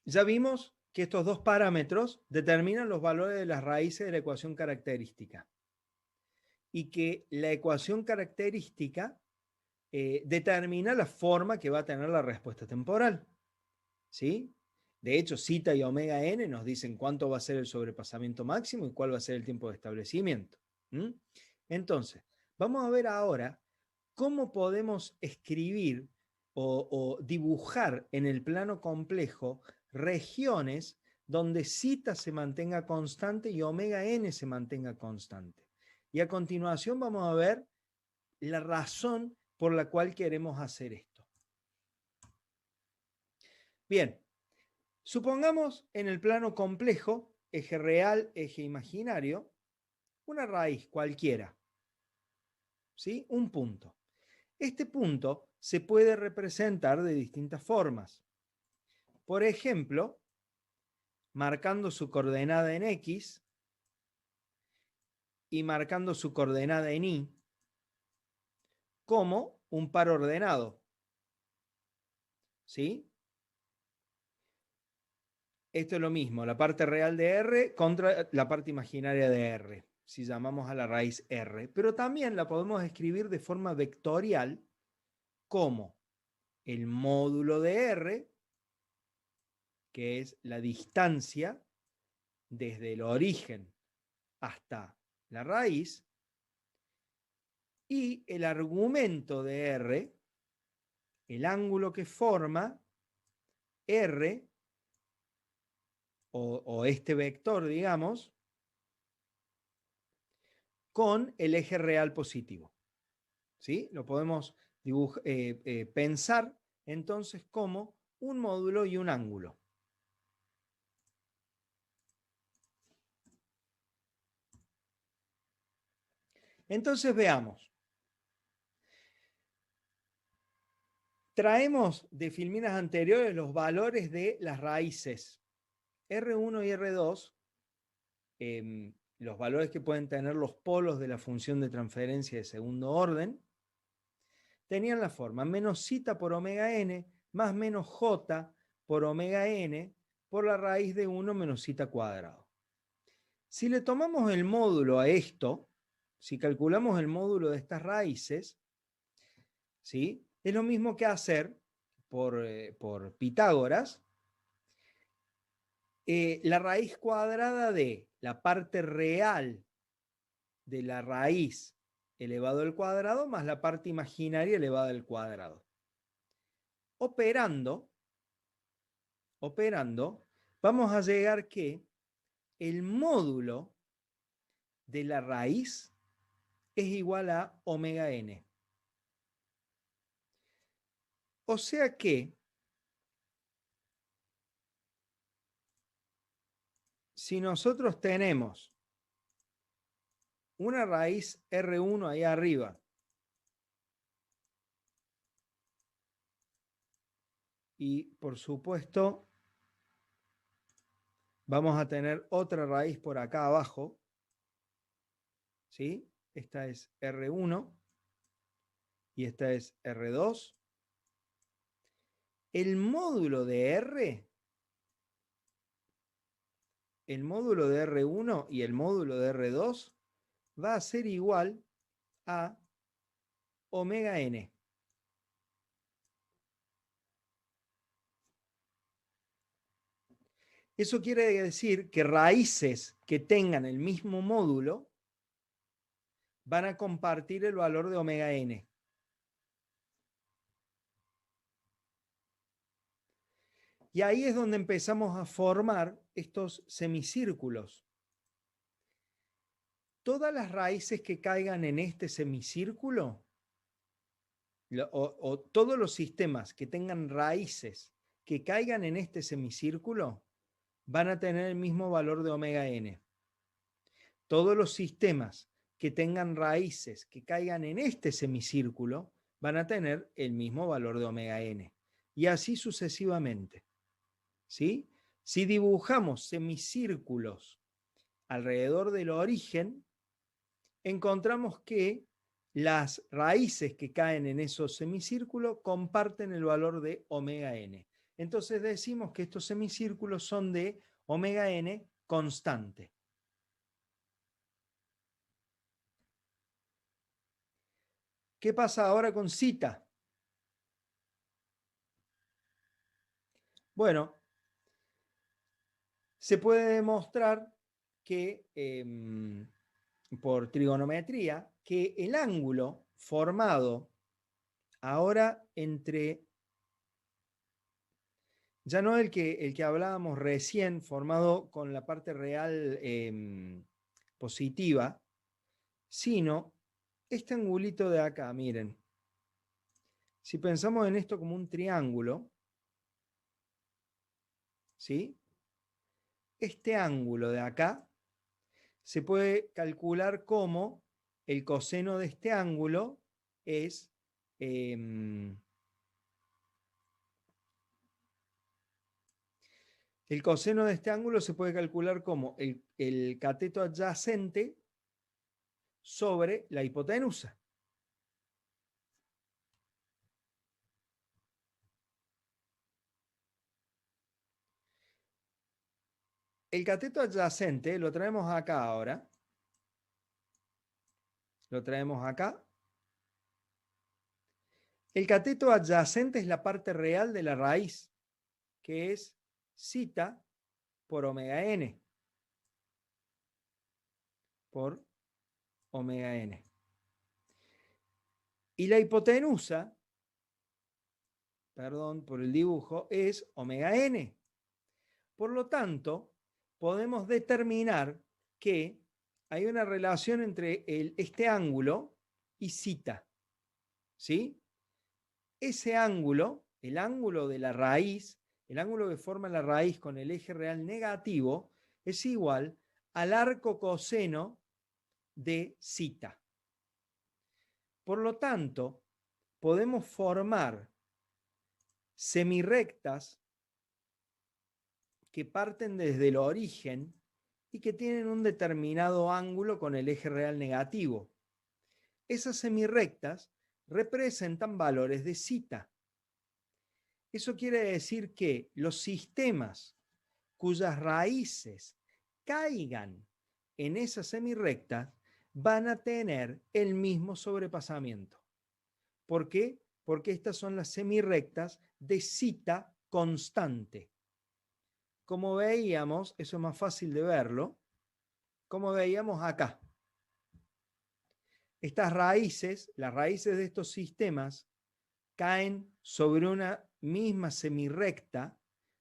Ya vimos que estos dos parámetros determinan los valores de las raíces de la ecuación característica y que la ecuación característica determina la forma que va a tener la respuesta temporal. ¿Sí? De hecho, zeta y omega n nos dicen cuánto va a ser el sobrepasamiento máximo y cuál va a ser el tiempo de establecimiento. Entonces, vamos a ver ahora cómo podemos escribir o dibujar en el plano complejo regiones donde zeta se mantenga constante y omega n se mantenga constante. Y a continuación vamos a ver la razón por la cual queremos hacer esto. Bien, supongamos en el plano complejo, eje real, eje imaginario, una raíz cualquiera, ¿sí? Un punto. Este punto se puede representar de distintas formas. Por ejemplo, marcando su coordenada en X y marcando su coordenada en Y como un par ordenado. ¿Sí? Esto es lo mismo, la parte real de R contra la parte imaginaria de R, si llamamos a la raíz R. Pero también la podemos escribir de forma vectorial como el módulo de R, que es la distancia desde el origen hasta la raíz, y el argumento de R, el ángulo que forma R, o este vector, digamos, con el eje real positivo. ¿Sí? Lo podemos pensar entonces como un módulo y un ángulo. Entonces veamos. Traemos de filminas anteriores los valores de las raíces R1 y R2, los valores que pueden tener los polos de la función de transferencia de segundo orden, tenían la forma menos zeta por omega n más menos j por omega n por la raíz de 1 menos zeta cuadrado. Si le tomamos el módulo a esto, si calculamos el módulo de estas raíces, ¿sí? Es lo mismo que hacer por Pitágoras la raíz cuadrada de la parte real de la raíz elevado al cuadrado más la parte imaginaria elevada al cuadrado. Operando, vamos a llegar que el módulo de la raíz es igual a omega n. O sea que si nosotros tenemos una raíz R1 ahí arriba y por supuesto vamos a tener otra raíz por acá abajo, ¿sí? Esta es R1 y esta es R2. El módulo de R, el módulo de R1 y el módulo de R2 va a ser igual a omega n. Eso quiere decir que raíces que tengan el mismo módulo van a compartir el valor de omega n. Y ahí es donde empezamos a formar estos semicírculos. Todas las raíces que caigan en este semicírculo, o todos los sistemas que tengan raíces que caigan en este semicírculo, van a tener el mismo valor de omega n. Todos los sistemas que tengan raíces que caigan en este semicírculo van a tener el mismo valor de omega n. Y así sucesivamente. ¿Sí? Si dibujamos semicírculos alrededor del origen, encontramos que las raíces que caen en esos semicírculos comparten el valor de omega n. Entonces decimos que estos semicírculos son de omega n constante. ¿Qué pasa ahora con zeta? Bueno, se puede demostrar que por trigonometría que el ángulo formado ahora entre, ya no el que hablábamos recién, formado con la parte real positiva, sino este angulito de acá, miren. Si pensamos en esto como un triángulo, ¿sí? Este ángulo de acá se puede calcular como el coseno de este ángulo es el coseno de este ángulo se puede calcular como el cateto adyacente sobre la hipotenusa. El cateto adyacente lo traemos acá ahora. Lo traemos acá. El cateto adyacente es la parte real de la raíz, que es zeta por omega n. Por omega n. Y la hipotenusa, perdón por el dibujo, es omega n. Por lo tanto, podemos determinar que hay una relación entre este ángulo y zeta. ¿Sí? Ese ángulo, el ángulo de la raíz, el ángulo que forma la raíz con el eje real negativo, es igual al arco coseno de zeta. Por lo tanto, podemos formar semirrectas que parten desde el origen y que tienen un determinado ángulo con el eje real negativo. Esas semirrectas representan valores de zeta. Eso quiere decir que los sistemas cuyas raíces caigan en esas semirrectas van a tener el mismo sobrepasamiento. ¿Por qué? Porque estas son las semirrectas de zeta constante. Como veíamos, eso es más fácil de verlo, como veíamos acá. Estas raíces, las raíces de estos sistemas, caen sobre una misma semirrecta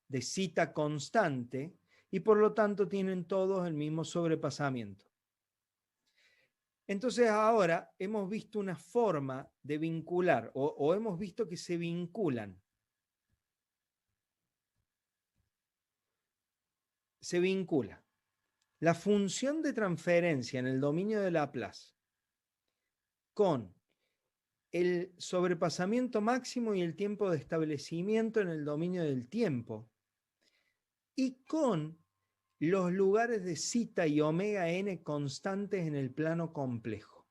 de zeta constante y por lo tanto tienen todos el mismo sobrepasamiento. Entonces ahora hemos visto una forma de vincular o hemos visto que se vinculan. Se vincula la función de transferencia en el dominio de Laplace con el sobrepasamiento máximo y el tiempo de establecimiento en el dominio del tiempo y con los lugares de zeta y omega n constantes en el plano complejo.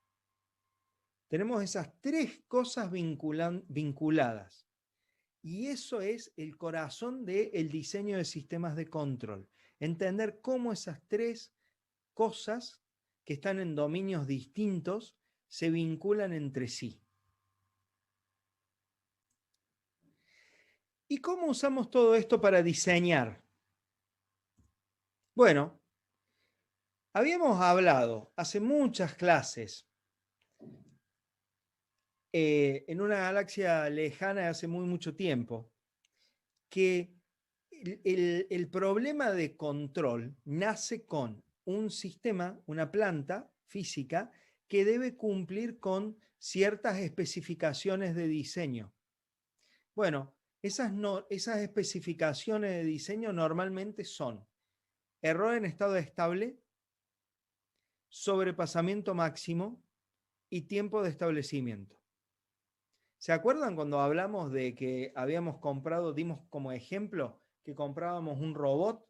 Tenemos esas tres cosas vinculadas y eso es el corazón del diseño de sistemas de control. Entender cómo esas tres cosas que están en dominios distintos se vinculan entre sí. ¿Y cómo usamos todo esto para diseñar? Bueno, habíamos hablado hace muchas clases en una galaxia lejana de hace muy mucho tiempo que el problema de control nace con un sistema, una planta física que debe cumplir con ciertas especificaciones de diseño. Bueno, esas especificaciones de diseño normalmente son error en estado estable, sobrepasamiento máximo y tiempo de establecimiento. ¿Se acuerdan cuando hablamos de que habíamos comprado, dimos como ejemplo que comprábamos un robot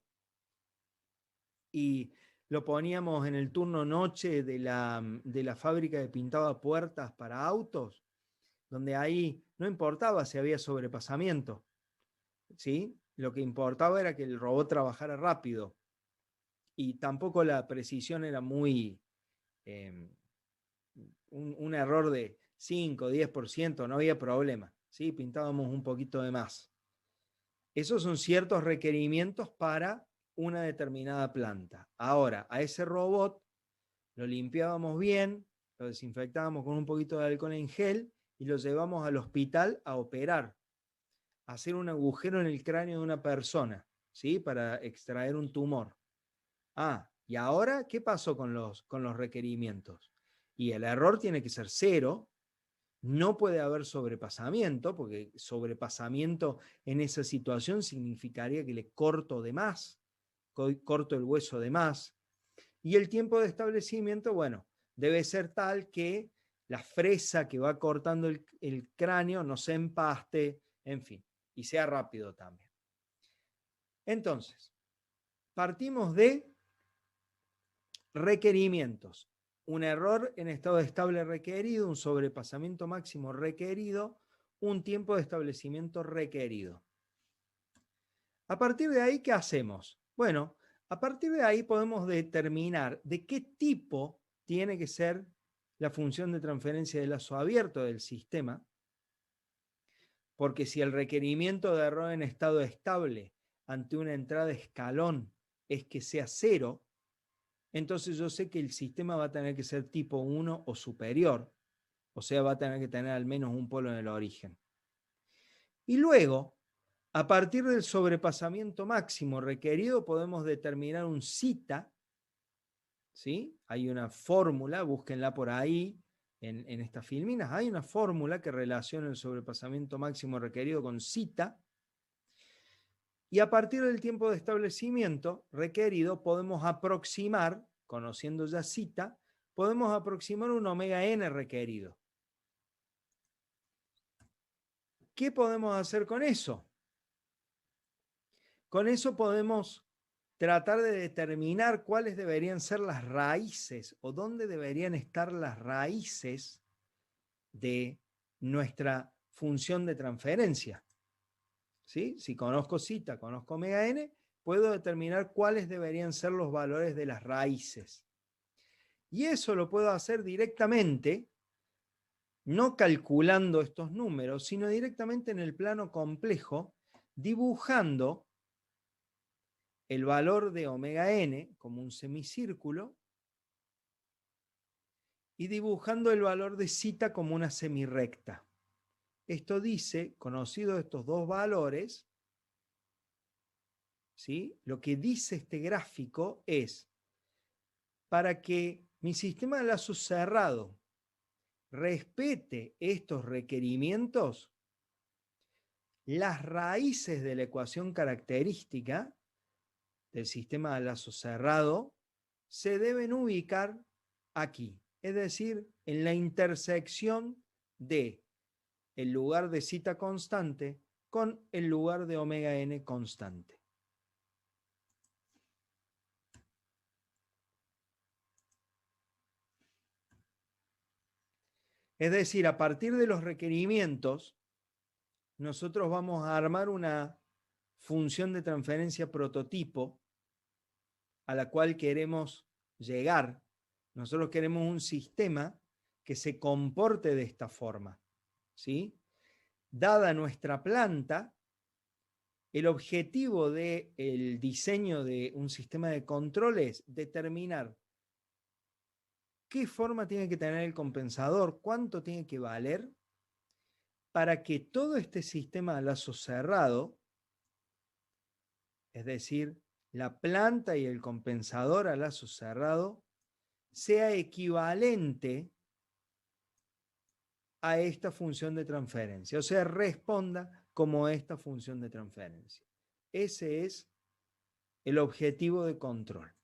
y lo poníamos en el turno noche de la fábrica de pintado puertas para autos, donde ahí no importaba si había sobrepasamiento, ¿sí? Lo que importaba era que el robot trabajara rápido y tampoco la precisión era muy, eh, un error de 5, 10%, no había problema, ¿sí? Pintábamos un poquito de más. Esos son ciertos requerimientos para una determinada planta. Ahora, a ese robot lo limpiábamos bien, lo desinfectábamos con un poquito de alcohol en gel y lo llevamos al hospital a operar, a hacer un agujero en el cráneo de una persona, ¿sí? Para extraer un tumor. Ah, ¿y ahora qué pasó con los requerimientos? Y el error tiene que ser cero, no puede haber sobrepasamiento, porque sobrepasamiento en esa situación significaría que le corto de más, corto el hueso de más. Y el tiempo de establecimiento, bueno, debe ser tal que la fresa que va cortando el cráneo no se empaste, en fin, y sea rápido también. Entonces, partimos de requerimientos. Un error en estado estable requerido, un sobrepasamiento máximo requerido, un tiempo de establecimiento requerido. A partir de ahí, ¿qué hacemos? Bueno, a partir de ahí podemos determinar de qué tipo tiene que ser la función de transferencia de lazo abierto del sistema, porque si el requerimiento de error en estado estable ante una entrada de escalón es que sea cero, entonces yo sé que el sistema va a tener que ser tipo 1 o superior, o sea, va a tener que tener al menos un polo en el origen. Y luego, a partir del sobrepasamiento máximo requerido, podemos determinar un zeta, ¿sí? Hay una fórmula, búsquenla por ahí en estas filminas, hay una fórmula que relaciona el sobrepasamiento máximo requerido con zeta, y a partir del tiempo de establecimiento requerido podemos aproximar, conociendo ya zeta, podemos aproximar un omega n requerido. ¿Qué podemos hacer con eso? Con eso podemos tratar de determinar cuáles deberían ser las raíces o dónde deberían estar las raíces de nuestra función de transferencia. ¿Sí? Si conozco zeta, conozco omega n, puedo determinar cuáles deberían ser los valores de las raíces. Y eso lo puedo hacer directamente, no calculando estos números, sino directamente en el plano complejo, dibujando el valor de omega n como un semicírculo y dibujando el valor de zeta como una semirrecta. Esto dice, conocido estos dos valores, ¿sí? Lo que dice este gráfico es, para que mi sistema de lazo cerrado respete estos requerimientos, las raíces de la ecuación característica del sistema de lazo cerrado se deben ubicar aquí, es decir, en la intersección de el lugar de zeta constante con el lugar de omega n constante. Es decir, a partir de los requerimientos, nosotros vamos a armar una función de transferencia prototipo a la cual queremos llegar. Nosotros queremos un sistema que se comporte de esta forma, ¿sí? Dada nuestra planta, el objetivo del diseño de un sistema de control es determinar qué forma tiene que tener el compensador, cuánto tiene que valer, para que todo este sistema a lazo cerrado, es decir, la planta y el compensador a lazo cerrado, sea equivalente a esta función de transferencia, o sea, responda como esta función de transferencia. Ese es el objetivo de control.